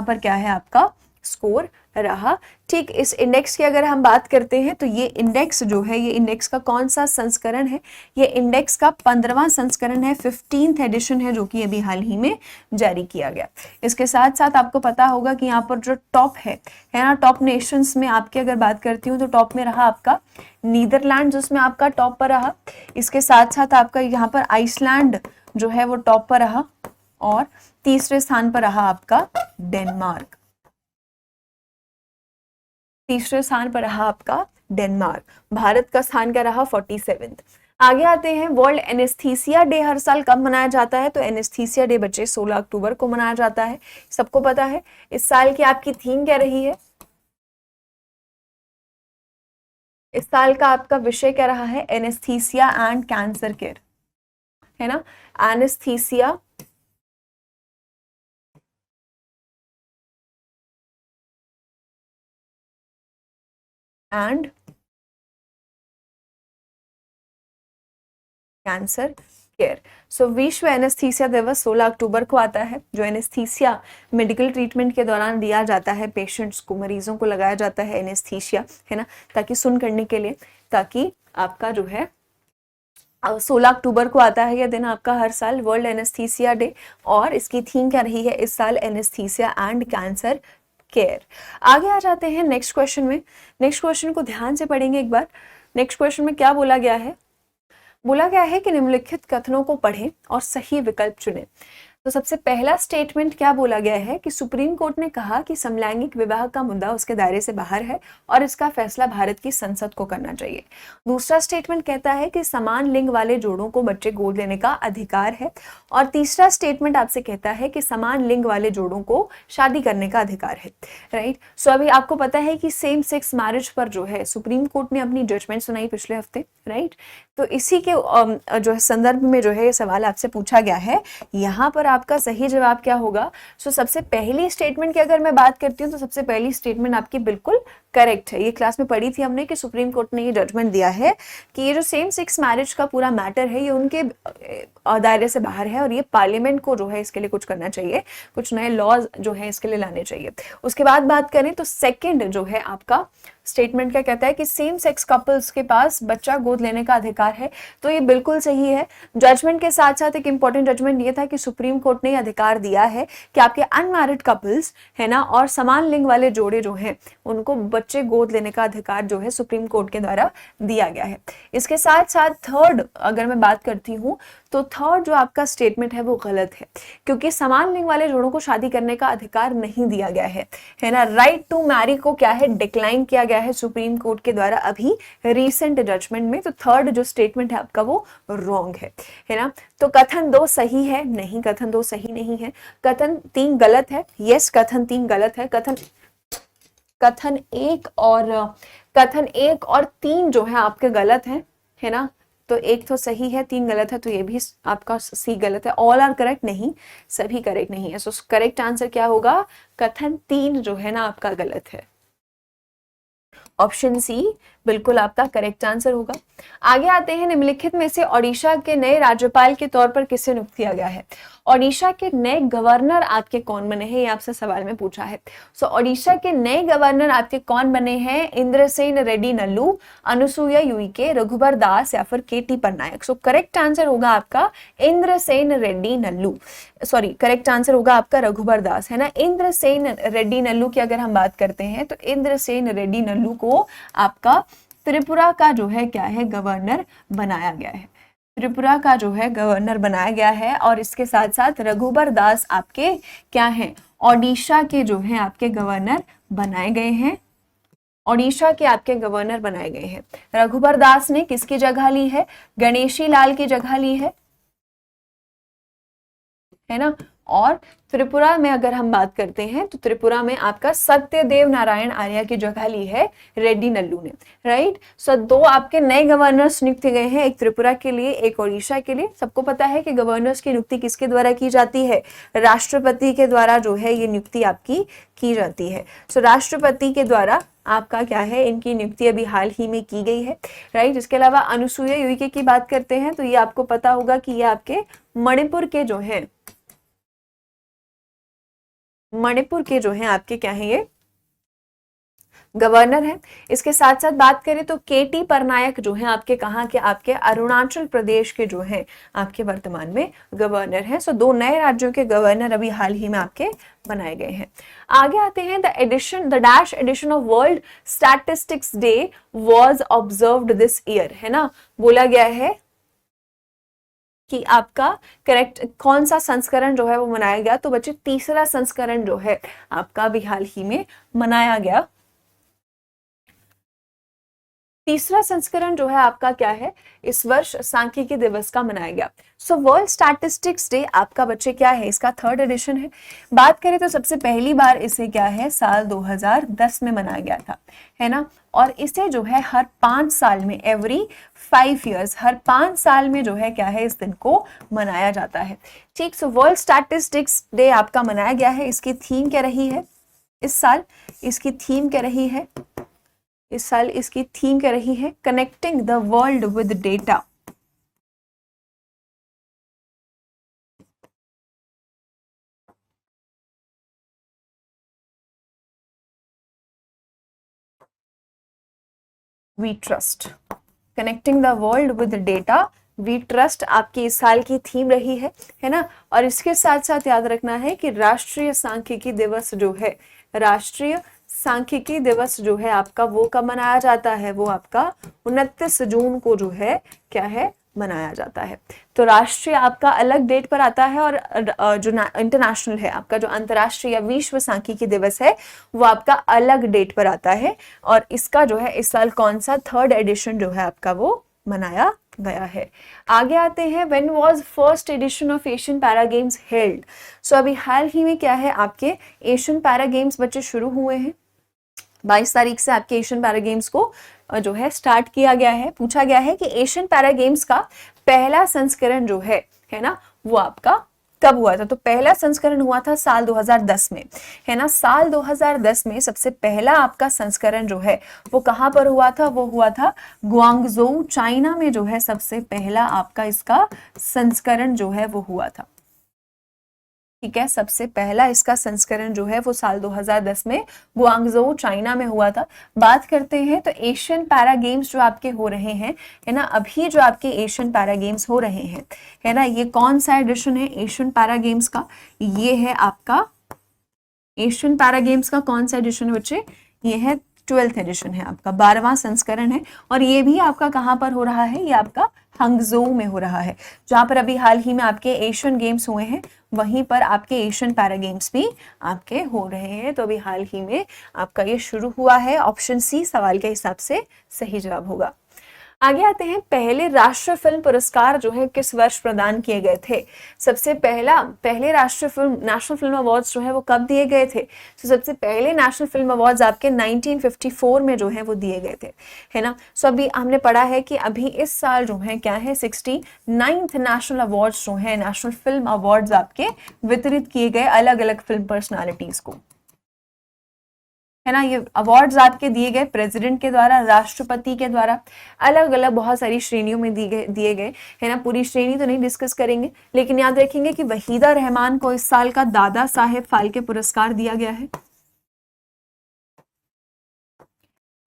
पर क्या है आपका स्कोर रहा। ठीक, इस इंडेक्स की अगर हम बात करते हैं तो ये इंडेक्स जो है, ये इंडेक्स का कौन सा संस्करण है, ये इंडेक्स का 15वां संस्करण है, 15th एडिशन है, जो कि अभी हाल ही में जारी किया गया। इसके साथ साथ आपको पता होगा कि यहाँ पर जो टॉप है ना, टॉप नेशंस में आपकी अगर बात करती हूँ तो टॉप में रहा आपका नीदरलैंड, जिसमें आपका टॉप पर रहा। इसके साथ साथ आपका यहाँ पर आइसलैंड जो है वो टॉप पर रहा, और तीसरे स्थान पर रहा आपका डेनमार्क। तीसरे स्थान पर रहा आपका डेनमार्क। भारत का स्थान क्या रहा 47th। आगे आते हैं, वर्ल्ड एनेस्थीसिया डे हर साल कब मनाया जाता है, तो एनेस्थीसिया डे बच्चे 16 अक्टूबर को मनाया जाता है, सबको पता है। इस साल की आपकी थीम क्या रही है, इस साल का आपका विषय क्या रहा है, एनेस्थीसिया एंड कैंसर केयर, है ना। Anaesthesia and cancer care. So विश्व एनेस्थीसिया दिवस 16 अक्टूबर को आता है। जो एनेस्थीसिया मेडिकल ट्रीटमेंट के दौरान दिया जाता है पेशेंट्स को, मरीजों को लगाया जाता है एनेस्थीसिया, है ना, ताकि सुन करने के लिए, ताकि आपका जो है 16 अक्टूबर को आता है यह दिन आपका हर साल, वर्ल्ड एनेस्थीसिया डे। और इसकी थीम क्या रही है इस साल, एनेस्थीसिया एंड कैंसर केयर। आगे आ जाते हैं नेक्स्ट क्वेश्चन में। नेक्स्ट क्वेश्चन को ध्यान से पढ़ेंगे एक बार। नेक्स्ट क्वेश्चन में क्या बोला गया है, बोला गया है कि निम्नलिखित कथनों को पढ़ें और सही विकल्प चुनें। तो सबसे पहला स्टेटमेंट क्या बोला गया है कि सुप्रीम कोर्ट ने कहा कि समलैंगिक विवाह का मुद्दा उसके दायरे से बाहर है और इसका फैसला भारत की संसद को करना चाहिए। दूसरा स्टेटमेंट कहता है कि समान लिंग वाले जोड़ों को बच्चे गोद लेने का अधिकार है। और तीसरा स्टेटमेंट आपसे कहता है कि समान लिंग वाले जोड़ों को शादी करने का अधिकार है। राइट, सो अभी आपको पता है कि सेम सेक्स मैरिज पर जो है सुप्रीम कोर्ट ने अपनी जजमेंट सुनाई पिछले हफ्ते। राइट, तो इसी के जो है संदर्भ में जो है ये सवाल आपसे पूछा गया है। यहाँ पर आपका सही जवाब क्या होगा, सो सबसे पहली स्टेटमेंट की अगर मैं बात करती हूँ तो सबसे पहली स्टेटमेंट आपकी बिल्कुल करेक्ट है। ये क्लास में पढ़ी थी हमने कि सुप्रीम कोर्ट ने ये जजमेंट दिया है कि ये जो सेम सेक्स मैरिज का पूरा मैटर है ये उनके दायरे से बाहर है और ये पार्लियामेंट को जो है इसके लिए कुछ करना चाहिए, कुछ नए लॉज जो है इसके लिए लाने चाहिए। उसके बाद बात करें तो सेकंड जो है आपका स्टेटमेंट क्या कहता है कि सेम सेक्स कपल्स के पास बच्चा गोद लेने का अधिकार है, तो ये बिल्कुल सही है। जजमेंट के साथ साथ एक इंपॉर्टेंट जजमेंट ये था कि सुप्रीम कोर्ट ने अधिकार दिया है कि आपके अनमैरिड कपल्स है ना और समान लिंग वाले जोड़े जो हैं उनको बच्चे गोद लेने का अधिकार जो है सुप्रीम कोर्ट के द्वारा दिया गया है। इसके साथ साथ थर्ड अगर मैं बात करती हूँ तो थर्ड जो आपका स्टेटमेंट है वो गलत है, क्योंकि समान लिंग वाले जोड़ों को शादी करने का अधिकार नहीं दिया गया है ना। राइट टू मैरी को क्या है, डिक्लाइन किया गया है सुप्रीम कोर्ट के द्वारा अभी रीसेंट जजमेंट में। तो थर्ड जो स्टेटमेंट है आपका वो रॉन्ग है ना। तो कथन 2 सही है, नहीं कथन 2 सही नहीं है। कथन 3 गलत है, यस कथन 3 गलत है। कथन 1 और 3 जो है आपके गलत है ना। तो 1 तो सही है, 3 गलत है, तो ये भी आपका सी गलत है। ऑल आर करेक्ट नहीं, सभी करेक्ट नहीं है। सो करेक्ट आंसर क्या होगा, कथन 3 जो है ना आपका गलत है। ऑप्शन सी बिल्कुल आपका करेक्ट आंसर होगा। आगे आते हैं, निम्नलिखित में से ओडिशा के नए राज्यपाल के तौर पर किसे नियुक्त किया गया है। ओडिशा के नए गवर्नर आपके कौन बने हैं, ये आपसे सवाल में पूछा है। सो ओडिशा के नए गवर्नर आपके कौन बने हैं, इंद्रसेन रेड्डी नल्लू, अनुसुईया उइके, रघुबर दास या फिर केटी पटनायक। सो करेक्ट आंसर होगा आपका Indrasen Reddy Nallu, sorry correct answer होगा आपका रघुबर दास, है ना। इंद्रसेन रेड्डी नल्लू की अगर हम बात करते हैं तो इंद्रसेन रेड्डी नल्लू को आपका त्रिपुरा का जो है क्या है, गवर्नर बनाया गया है। त्रिपुरा का जो है गवर्नर बनाया गया है। और इसके साथ साथ रघुबर दास आपके क्या हैं, ओडिशा के जो है आपके गवर्नर बनाए गए हैं। ओडिशा के आपके गवर्नर बनाए गए हैं। रघुबर दास ने किसकी जगह ली है, गणेशी लाल की जगह ली है ना। और त्रिपुरा में अगर हम बात करते हैं तो त्रिपुरा में आपका सत्यदेव नारायण आर्य की जगह ली है रेड्डी नल्लू ने, राइट। सो 2 आपके नए गवर्नर्स नियुक्त गए हैं, एक त्रिपुरा के लिए, एक ओडिशा के लिए। सबको पता है कि गवर्नर्स की नियुक्ति किसके द्वारा की जाती है, राष्ट्रपति के द्वारा जो है ये नियुक्ति आपकी की जाती है। सो राष्ट्रपति के द्वारा आपका क्या है, इनकी नियुक्ति अभी हाल ही में की गई है, राइट। इसके अलावा अनुसुईया उइके की बात करते हैं तो ये आपको पता होगा कि ये आपके मणिपुर के जो है, मणिपुर के जो है आपके क्या है, ये गवर्नर है। इसके साथ साथ बात करें तो केटी परनायक जो है आपके कहाँ के, आपके अरुणाचल प्रदेश के जो है आपके वर्तमान में गवर्नर हैं। सो 2 नए राज्यों के गवर्नर अभी हाल ही में आपके बनाए गए हैं। आगे आते हैं, the dash edition of World Statistics Day was observed this year, है ना। बोला गया है कि आपका करेक्ट कौन सा संस्करण जो है वो मनाया गया, तो बच्चे तीसरा संस्करण जो है आपका अभी हाल ही में मनाया गया। तीसरा संस्करण जो है आपका क्या है, इस वर्ष सांख्यिकी दिवस का मनाया गया। सो वर्ल्ड स्टैटिस्टिक्स डे आपका बच्चे क्या है, इसका 3rd एडिशन है। बात करें तो सबसे पहली बार इसे क्या है, साल 2010 में मनाया गया था, है ना। और इसे जो है हर 5 साल में, एवरी 5 years, हर 5 साल में जो है क्या है, इस दिन को मनाया जाता है, ठीक। सो वर्ल्ड स्टैटिस्टिक्स डे आपका मनाया गया है। इसकी थीम क्या रही है इस साल, इसकी थीम क्या रही है इस साल, इसकी थीम क्या रही है, connecting the world with data. We trust, connecting the world with data, we trust आपकी इस साल की थीम रही है ना। और इसके साथ साथ याद रखना है कि राष्ट्रीय सांख्यिकी दिवस जो है, राष्ट्रीय सांख्यिकी दिवस जो है आपका वो कब मनाया जाता है, वो आपका 29 जून को जो है क्या है, मनाया जाता है। तो राष्ट्रीय आपका अलग डेट पर आता है और जो इंटरनेशनल है आपका, जो अंतर्राष्ट्रीय या विश्व सांख्यिकी दिवस है वो आपका अलग डेट पर आता है। और इसका जो है इस साल कौन सा 3rd एडिशन जो है आपका वो मनाया गया है। आगे आते हैं, when was first edition of Asian para games held. So अभी हाल ही में क्या है, आपके एशियन पैरा गेम्स बच्चे शुरू हुए हैं। 22 तारीख से आपके एशियन पैरा गेम्स को जो है स्टार्ट किया गया है। पूछा गया है कि एशियन पैरा गेम्स का पहला संस्करण जो है ना, वो आपका कब हुआ था। तो पहला संस्करण हुआ था साल 2010 में, है ना। साल 2010 में सबसे पहला आपका संस्करण जो है वो कहाँ पर हुआ था, वो हुआ था ग्वांगझोउ, चाइना में जो है सबसे पहला आपका इसका संस्करण जो है वो हुआ था, ठीक है। सबसे पहला इसका संस्करण जो है वो साल 2010 में गुआंगझोउ चाइना में हुआ था। बात करते हैं तो एशियन पैरा गेम्स जो आपके हो रहे हैं, है ना, अभी जो आपके एशियन पैरा गेम्स हो रहे हैं, है ना, ये कौन सा एडिशन है एशियन पैरा गेम्स का, ये है आपका एशियन पैरा गेम्स का कौन सा एडिशन है बच्चे, ये है 12th एडिशन है आपका, 12वां संस्करण है। और ये भी आपका कहाँ पर हो रहा है, ये आपका हंगझोउ में हो रहा है, जहां पर अभी हाल ही में आपके एशियन गेम्स हुए हैं, वहीं पर आपके एशियन पैरा गेम्स भी आपके हो रहे हैं। तो अभी हाल ही में आपका ये शुरू हुआ है। ऑप्शन सी सवाल के हिसाब से सही जवाब होगा। आगे आते हैं, पहले राष्ट्रीय फिल्म पुरस्कार जो है किस वर्ष प्रदान किए गए थे। सबसे पहले राष्ट्रीय फिल्म नेशनल फिल्म अवार्ड्स जो है वो कब दिए गए थे। तो सबसे पहले नेशनल फिल्म अवार्ड्स आपके 1954 में जो है वो दिए गए थे, है ना। सो अभी हमने पढ़ा है कि अभी इस साल जो है क्या है 69th नेशनल अवार्ड्स जो है, नेशनल फिल्म अवार्ड्स आपके वितरित किए गए अलग अलग फिल्म पर्सनालिटीज को, है ना। ये अवार्ड्स आपके दिए गए प्रेसिडेंट के द्वारा, राष्ट्रपति के द्वारा, अलग अलग बहुत सारी श्रेणियों में दिए गए, है ना। पूरी श्रेणी तो नहीं डिस्कस करेंगे, लेकिन याद रखेंगे कि वहीदा रहमान को इस साल का दादा साहेब फाल्के पुरस्कार दिया गया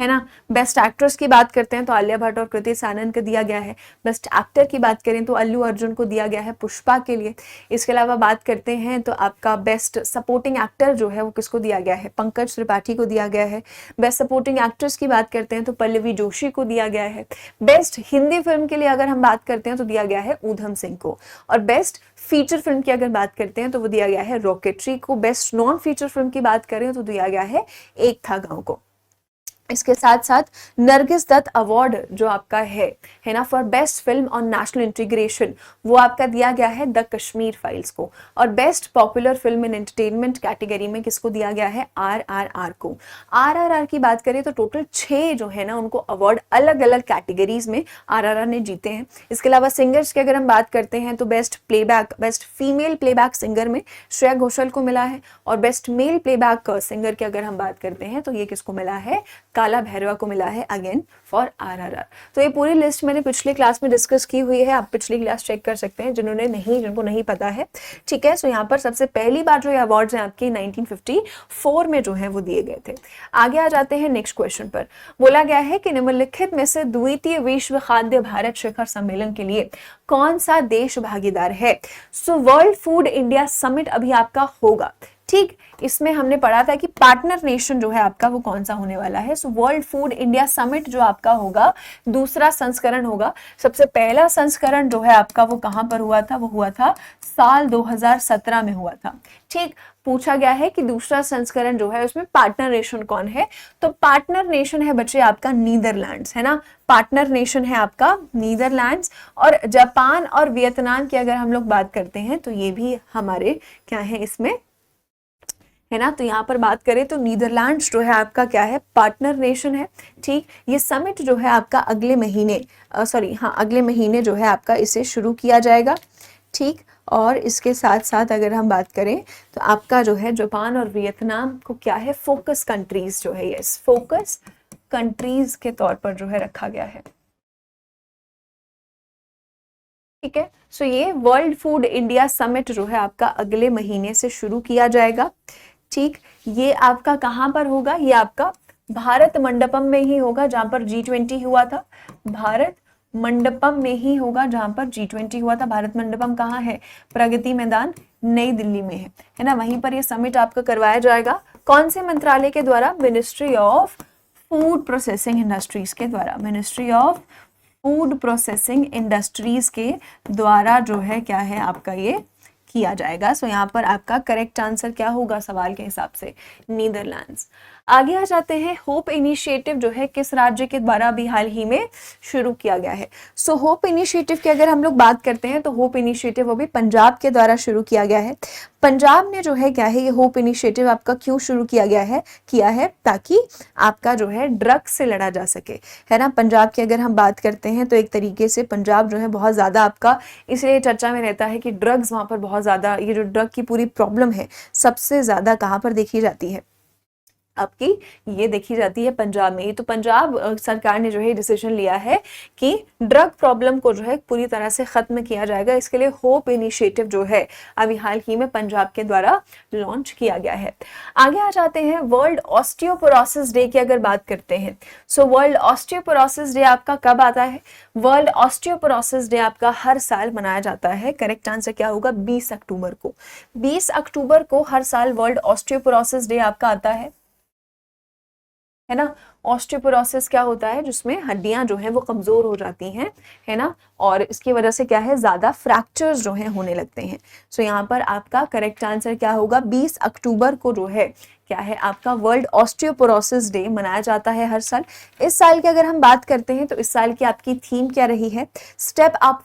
है ना। बेस्ट एक्ट्रेस की बात करते हैं तो आलिया भट्ट और कृति सैनन को दिया गया है। बेस्ट एक्टर की बात करें तो अल्लू अर्जुन को दिया गया है पुष्पा के लिए। इसके अलावा बात करते हैं तो आपका बेस्ट सपोर्टिंग एक्टर जो है वो किसको दिया गया है, पंकज त्रिपाठी को दिया गया है। बेस्ट सपोर्टिंग एक्ट्रेस की बात करते हैं तो पल्लवी जोशी को दिया गया है। बेस्ट हिंदी फिल्म के लिए अगर हम बात करते हैं तो दिया गया है ऊधम सिंह को। और बेस्ट फीचर फिल्म की अगर बात करते हैं तो वो दिया गया है रॉकेटरी को। बेस्ट नॉन फीचर फिल्म की बात करें तो दिया गया है एक था गाँव को। इसके साथ साथ नरगिस दत्त अवार्ड जो आपका है ना, for best film on national integration, वो आपका दिया गया है द कश्मीर फाइल्स को। और best popular film in entertainment category में किसको दिया गया है, RRR को। RRR की बात करें तो टोटल 6 जो है ना उनको अवार्ड अलग अलग कैटेगरीज में RRR ने जीते हैं। इसके अलावा सिंगर्स की अगर हम बात करते हैं तो best playback, best female playback singer में श्रेया घोषाल को मिला है, और बेस्ट मेल प्लेबैक सिंगर की अगर हम बात करते हैं तो ये किसको मिला है, काला भैरवा को मिला है, अगेन फॉर RRR। तो ये पूरी लिस्ट मैंने पिछले क्लास में डिस्कस की हुई है, आप पिछली क्लास चेक कर सकते हैं जिनको नहीं पता है, ठीक है। सो यहाँ पर सबसे पहली बार जो ये अवार्ड्स हैं आपके 1954 में जो है वो दिए गए थे। आगे आ जाते हैं नेक्स्ट क्वेश्चन पर। बोला गया है कि निम्नलिखित में से द्वितीय विश्व खाद्य भारत शिखर सम्मेलन के लिए कौन सा देश भागीदार है। So world food India summit अभी आपका होगा, ठीक। इसमें हमने पढ़ा था कि पार्टनर नेशन जो है आपका वो कौन सा होने वाला है। So world food India summit जो आपका होगा दूसरा संस्करण होगा। सबसे पहला संस्करण जो है आपका वो कहां पर हुआ था, वो हुआ था साल 2017 में हुआ था, ठीक। पूछा गया है कि दूसरा संस्करण जो है उसमें पार्टनर नेशन कौन है, तो पार्टनर नेशन है बच्चे आपका नीदरलैंड्स, है ना। पार्टनर नेशन है आपका नीदरलैंड्स। और जापान और वियतनाम की अगर हम लोग बात करते हैं तो ये भी हमारे क्या है इसमें, है ना। तो यहाँ पर बात करें तो नीदरलैंड्स जो है आपका क्या है, पार्टनर नेशन है, ठीक। ये समिट जो है आपका अगले महीने जो है आपका इसे शुरू किया जाएगा, ठीक। और इसके साथ साथ अगर हम बात करें तो आपका जो है जापान और वियतनाम को क्या है, फोकस कंट्रीज जो है, यस, फोकस कंट्रीज के तौर पर जो है रखा गया है, ठीक है। सो ये वर्ल्ड फूड इंडिया समिट जो है आपका अगले महीने से शुरू किया जाएगा, ठीक। ये आपका कहां पर होगा, ये आपका भारत मंडपम में ही होगा जहां पर G20 हुआ था। भारत मंडपम में ही होगा जहां पर G20 हुआ था। भारत मंडपम कहाँ है, प्रगति मैदान नई दिल्ली में है ना, वहीं पर ये समिट आपका करवाया जाएगा। कौन से मंत्रालय के द्वारा, ministry of food processing industries के द्वारा, ministry of food processing industries के द्वारा जो है क्या है आपका ये किया जाएगा। सो यहाँ पर आपका करेक्ट आंसर क्या होगा सवाल के हिसाब से, नीदरलैंड्स। आगे आ जाते हैं, होप इनिशिएटिव जो है किस राज्य के द्वारा अभी हाल ही में शुरू किया गया है। सो होप इनिशिएटिव की अगर हम लोग बात करते हैं तो होप इनिशिएटिव वो भी पंजाब के द्वारा शुरू किया गया है। पंजाब ने जो है क्या है, ये होप इनिशिएटिव आपका क्यों शुरू किया है ताकि आपका जो है ड्रग्स से लड़ा जा सके, है ना। पंजाब की अगर हम बात करते हैं तो एक तरीके से पंजाब जो है बहुत ज्यादा आपका इसलिए चर्चा में रहता है कि ड्रग्स वहां पर बहुत ज्यादा, ये जो ड्रग की पूरी प्रॉब्लम है सबसे ज्यादा कहां पर देखी जाती है, आपकी ये देखी जाती है पंजाब में। तो पंजाब सरकार ने जो है डिसीजन लिया है कि ड्रग प्रॉब्लम को जो है पूरी तरह से खत्म किया जाएगा। इसके लिए होप इनिशिएटिव जो है अभी हाल ही में पंजाब के द्वारा लॉन्च किया गया है। आगे आ जाते हैं, वर्ल्ड ऑस्टियोपोरोसिस डे की अगर बात करते हैं। सो वर्ल्ड ऑस्टियोपोरोसिस डे आपका कब आता है, वर्ल्ड ऑस्टियोपोरोसिस डे आपका हर साल मनाया जाता है। करेक्ट आंसर क्या होगा, 20 अक्टूबर को। 20 अक्टूबर को हर साल वर्ल्ड ऑस्टियोपोरोसिस डे आपका आता है ना। ऑस्टियोपोरोसिस क्या होता है, जिसमें हड्डियां जो है वो कमजोर हो जाती हैं, है ना, और इसकी वजह से क्या है, ज्यादा फ्रैक्चर्स जो है होने लगते हैं। सो यहाँ पर आपका करेक्ट आंसर क्या होगा, 20 अक्टूबर को जो है क्या है आपका वर्ल्ड ऑस्टियोपोरोसिस डे मनाया जाता है हर साल। इस साल की अगर हम बात करते हैं तो इस साल की आपकी थीम क्या रही है, step up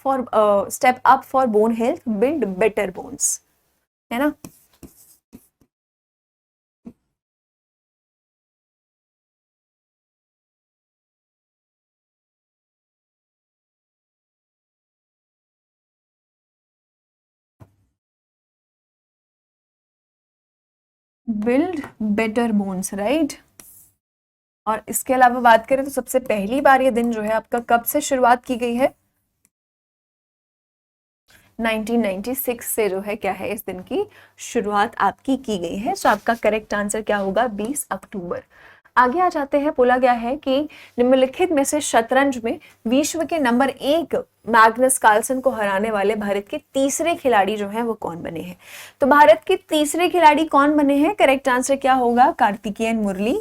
for bone health, build better bones, है ना। Build better bones, right. और इसके अलावा बात करें तो सबसे पहली बार ये दिन जो है आपका कब से शुरुआत की गई है, 1996 से जो है क्या है इस दिन की शुरुआत आपकी की गई है। सो आपका करेक्ट आंसर क्या होगा, 20 अक्टूबर। आगे आ जाते हैं, बोला गया है कि निम्नलिखित में से शतरंज में विश्व के नंबर 1 मैग्नस कार्लसन को हराने वाले भारत के तीसरे खिलाड़ी जो हैं वो कौन बने हैं। तो भारत के तीसरे खिलाड़ी कौन बने हैं, करेक्ट आंसर क्या होगा, कार्तिकेयन मुरली,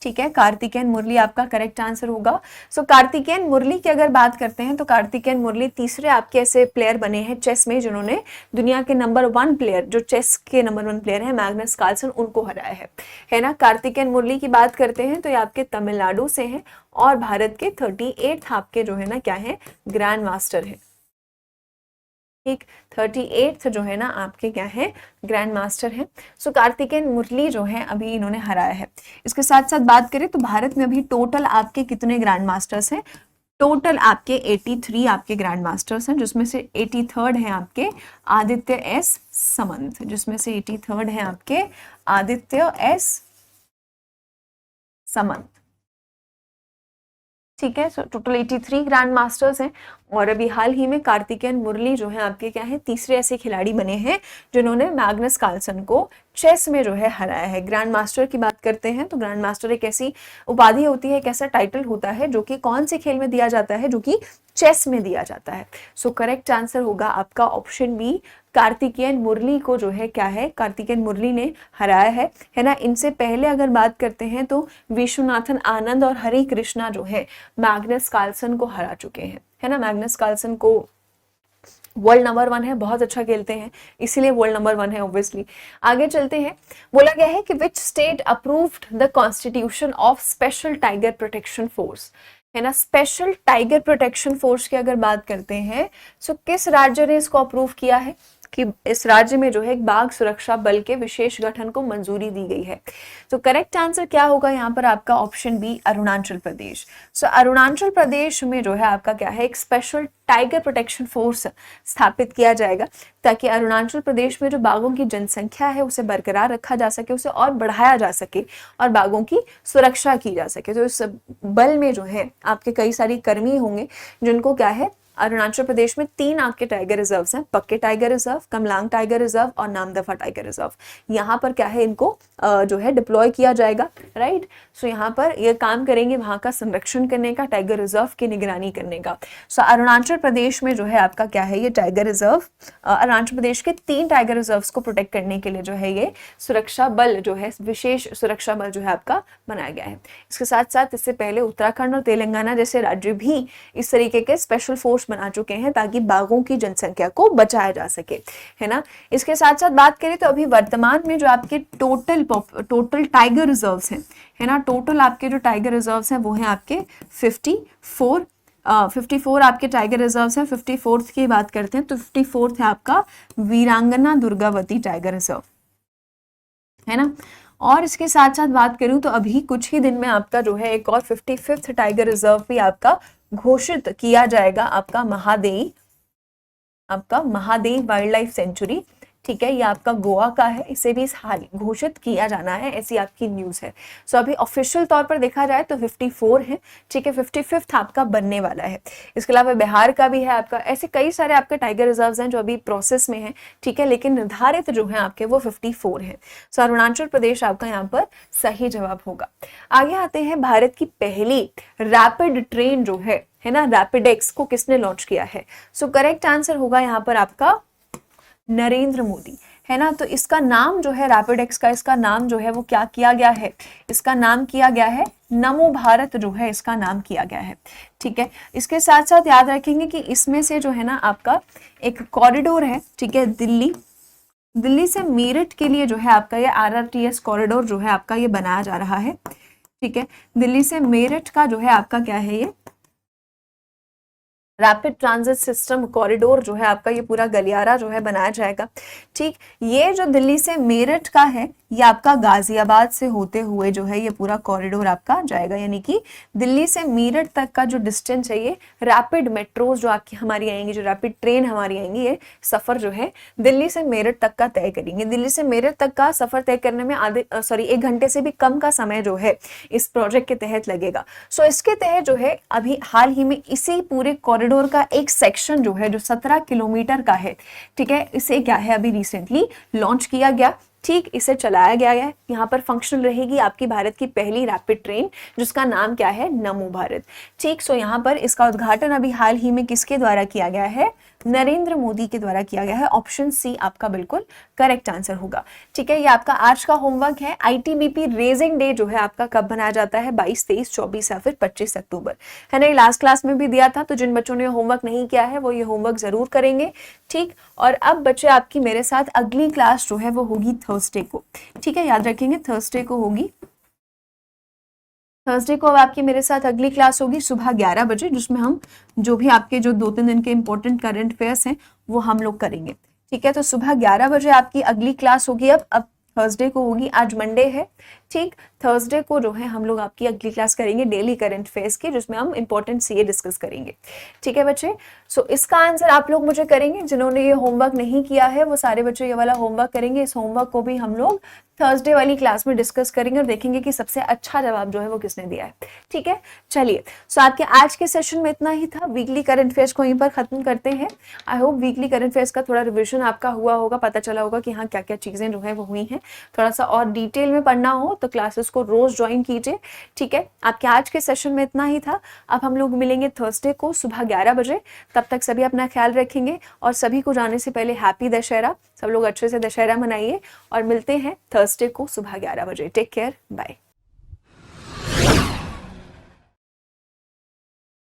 ठीक है, कार्तिकेयन मुरली आपका करेक्ट आंसर होगा। सो कार्तिकेयन मुरली की अगर बात करते हैं तो कार्तिकेयन मुरली तीसरे आपके ऐसे प्लेयर बने हैं चेस में जिन्होंने दुनिया के नंबर 1 प्लेयर, जो चेस के नंबर 1 प्लेयर है मैग्नस कार्लसन, उनको हराया है ना। कार्तिकेयन मुरली की बात करते हैं तो ये आपके तमिलनाडु से हैं और भारत के 38 आपके जो है ना क्या है, ग्रैंड मास्टर है। ठीक, 38 जो है ना आपके क्या है, ग्रैंड मास्टर है। सो कार्तिकेयन मुरली जो है अभी इन्होंने हराया है। इसके साथ साथ बात करें तो भारत में अभी टोटल आपके कितने ग्रैंड मास्टर्स हैं? टोटल आपके 83 आपके ग्रैंड मास्टर्स हैं, जिसमें से 83rd है आपके आदित्य एस समंत, जिसमें से 83rd है आपके आदित्य एस समंत। ठीक है, सो टोटल 83 ग्रैंड मास्टर्स हैं और अभी हाल ही में कार्तिकेयन मुरली जो है आपके क्या है, तीसरे ऐसे खिलाड़ी बने हैं जिन्होंने मैग्नस कार्लसन को चेस में जो है हराया है। ग्रैंड मास्टर की बात करते हैं तो ग्रैंड मास्टर एक ऐसी उपाधि होती है, एक ऐसा टाइटल होता है जो कि कौन से खेल में दिया जाता है, जो कि चेस में दिया जाता है। सो करेक्ट आंसर होगा आपका ऑप्शन बी, कार्तिकेयन मुरली को जो है क्या है, कार्तिकेयन मुरली ने हराया है ना। इनसे पहले अगर बात करते हैं तो विश्वनाथन आनंद और हरि कृष्णा जो है मैग्नस कार्लसन को हरा चुके हैं, है ना। मैग्नस कार्लसन को वर्ल्ड नंबर 1 है, बहुत अच्छा खेलते हैं, इसीलिए वर्ल्ड नंबर 1 है ऑब्वियसली। आगे चलते हैं, बोला गया है कि which state approved the constitution of special tiger protection force, है ना। स्पेशल टाइगर प्रोटेक्शन फोर्स की अगर बात करते हैं सो किस राज्य ने इसको अप्रूव किया है कि इस राज्य में जो है एक बाघ सुरक्षा बल के विशेष गठन को मंजूरी दी गई है। तो करेक्ट आंसर क्या होगा यहाँ पर आपका ऑप्शन बी, अरुणाचल प्रदेश। सो अरुणाचल प्रदेश में जो है आपका क्या है, एक स्पेशल टाइगर प्रोटेक्शन फोर्स स्थापित किया जाएगा ताकि अरुणाचल प्रदेश में जो बाघों की जनसंख्या है उसे बरकरार रखा जा सके, उसे और बढ़ाया जा सके और बाघों की सुरक्षा की जा सके। तो इस बल में जो है आपके कई सारे कर्मी होंगे जिनको क्या है, अरुणाचल प्रदेश में 3 आपके टाइगर रिजर्व्स हैं, पक्के tiger reserve, Kamalang tiger reserve और नामदफा टाइगर रिजर्व। यहाँ पर क्या है, इनको जो है डिप्लॉय किया जाएगा, राइट। सो यहाँ पर ये काम करेंगे वहाँ का संरक्षण करने का, टाइगर रिजर्व की निगरानी करने का। सो अरुणाचल प्रदेश में जो है आपका क्या है, ये टाइगर रिजर्व, अरुणाचल प्रदेश के 3 टाइगर रिजर्व्स को प्रोटेक्ट करने के लिए जो है ये सुरक्षा बल जो है, विशेष सुरक्षा बल जो है आपका बनाया गया है। इसके साथ साथ इससे पहले उत्तराखंड और तेलंगाना जैसे राज्य भी इस तरीके के स्पेशल फोर्स बना चुके हैं ताकि बाघों की जनसंख्या को बचाया जा सके, है ना। इसके साथ साथ बात करें तो अभी वर्तमान में जो आपके टोटल टाइगर रिजर्व्स हैं, है ना, टोटल आपके जो टाइगर रिजर्व्स हैं वो हैं आपके 54 आपके टाइगर रिजर्व्स हैं। 54th की बात करते हैं तो 54th है आपका वीरांगना दुर्गावती टाइगर रिजर्व, है ना। और इसके साथ साथ बात करूं तो अभी कुछ ही दिन में आपका जो है एक और 55th टाइगर रिजर्व भी आपका घोषित किया जाएगा, आपका महादेई वाइल्ड लाइफ सेंचुरी। ठीक है, ये आपका गोवा का है, इसे भी हाल घोषित किया जाना है, ऐसी आपकी न्यूज है। सो अभी ऑफिशियल तौर पर देखा जाए तो 54 है, ठीक है, 55th आपका बनने वाला है। इसके अलावा बिहार का भी है आपका, ऐसे कई सारे आपके टाइगर रिजर्व्स हैं जो अभी प्रोसेस में है, ठीक है, लेकिन निर्धारित जो है आपके वो 54 है। सो अरुणाचल प्रदेश आपका यहाँ पर सही जवाब होगा। आगे आते हैं, भारत की पहली रैपिड ट्रेन जो है ना, रैपिडेक्स को किसने लॉन्च किया है? सो करेक्ट आंसर होगा यहाँ पर आपका नरेंद्र मोदी, है ना। तो इसका नाम जो है रैपिडेक्स का, इसका नाम जो है वो क्या किया गया है, इसका नाम किया गया है नमो भारत जो है इसका नाम किया गया है, ठीक है। इसके साथ साथ याद रखेंगे कि इसमें से जो है ना आपका एक कॉरिडोर है, ठीक है, दिल्ली से मेरठ के लिए जो है आपका ये RRTS कॉरिडोर जो है आपका ये बनाया जा रहा है, ठीक है। दिल्ली से मेरठ का जो है आपका क्या है, ये रैपिड ट्रांजिट सिस्टम कॉरिडोर जो है आपका ये पूरा गलियारा जो है बनाया जाएगा, ठीक। ये जो दिल्ली से मेरठ का है ये आपका गाजियाबाद से होते हुए जो है ये पूरा कॉरिडोर आपका जाएगा, यानी कि दिल्ली से मेरठ तक का जो डिस्टेंस है ये रैपिड मेट्रोज जो आपकी हमारी आएंगी, जो रैपिड ट्रेन हमारी आएंगी, ये सफर जो है दिल्ली से मेरठ तक का तय करेंगे। दिल्ली से मेरठ तक का सफर तय करने में 1 घंटे से भी कम का समय जो है इस प्रोजेक्ट के तहत लगेगा। सो इसके तहत जो है अभी हाल ही में इसी पूरे कॉरिडोर का एक सेक्शन जो है जो 17 किलोमीटर का है, ठीक है, इसे क्या है अभी रिसेंटली लॉन्च किया गया, ठीक, इसे चलाया गया है। यहाँ पर फंक्शनल रहेगी आपकी भारत की पहली रैपिड ट्रेन जिसका नाम क्या है, नमो भारत, ठीक। सो यहाँ पर इसका उद्घाटन अभी हाल ही में किसके द्वारा किया गया है, नरेंद्र मोदी के द्वारा किया गया है। ऑप्शन सी आपका बिल्कुल करेक्ट आंसर होगा। ठीक है, ये आपका आज का होमवर्क है। आईटीबीपी रेजिंग डे जो है आपका कब मनाया जाता है? 22, 23, 24 या फिर 25 अक्टूबर, है ना। ये लास्ट क्लास में भी दिया था, तो जिन बच्चों ने होमवर्क नहीं किया है वो ये होमवर्क जरूर करेंगे। ठीक, और अब बच्चे आपकी मेरे साथ अगली क्लास जो है वो होगी थर्सडे को। ठीक है, याद रखेंगे थर्सडे को होगी। थर्सडे को अब आपकी मेरे साथ अगली क्लास होगी सुबह 11 बजे, जिसमें हम जो भी आपके जो 2-3 दिन के इंपॉर्टेंट करंट अफेयर्स हैं वो हम लोग करेंगे। ठीक है, तो सुबह 11 बजे आपकी अगली क्लास होगी। अब थर्सडे को होगी, आज मंडे है। ठीक, थर्सडे को जो है हम लोग आपकी अगली क्लास करेंगे डेली करंट अफेयर्स की, जिसमें हम इंपॉर्टेंट सीए डिस्कस करेंगे। ठीक है बच्चे, सो इसका आंसर आप लोग मुझे करेंगे। जिन्होंने ये होमवर्क नहीं किया है वो सारे बच्चे ये वाला होमवर्क करेंगे। इस होमवर्क को भी हम लोग थर्सडे वाली क्लास में डिस्कस करेंगे और देखेंगे कि सबसे अच्छा जवाब जो है वो किसने दिया है। ठीक है, चलिए, सो आपके आज के सेशन में इतना ही था। वीकली करंट अफेयर्स को यहीं पर खत्म करते हैं। I hope weekly current affairs का थोड़ा रिविजन आपका हुआ होगा, पता चला होगा कि हाँ क्या क्या चीजें जो है वो हुई हैं। थोड़ा सा और डिटेल में पढ़ना हो तो क्लासेस को रोज ज्वाइन कीजिए। ठीक है, आपके आज के सेशन में इतना ही था। अब हम लोग मिलेंगे थर्सडे को सुबह 11 बजे। तब तक सभी अपना ख्याल रखेंगे और सभी को जाने से पहले हैप्पी दशहरा। सब लोग अच्छे से दशहरा मनाइए और मिलते हैं थर्सडे को सुबह 11 बजे। Take care, bye.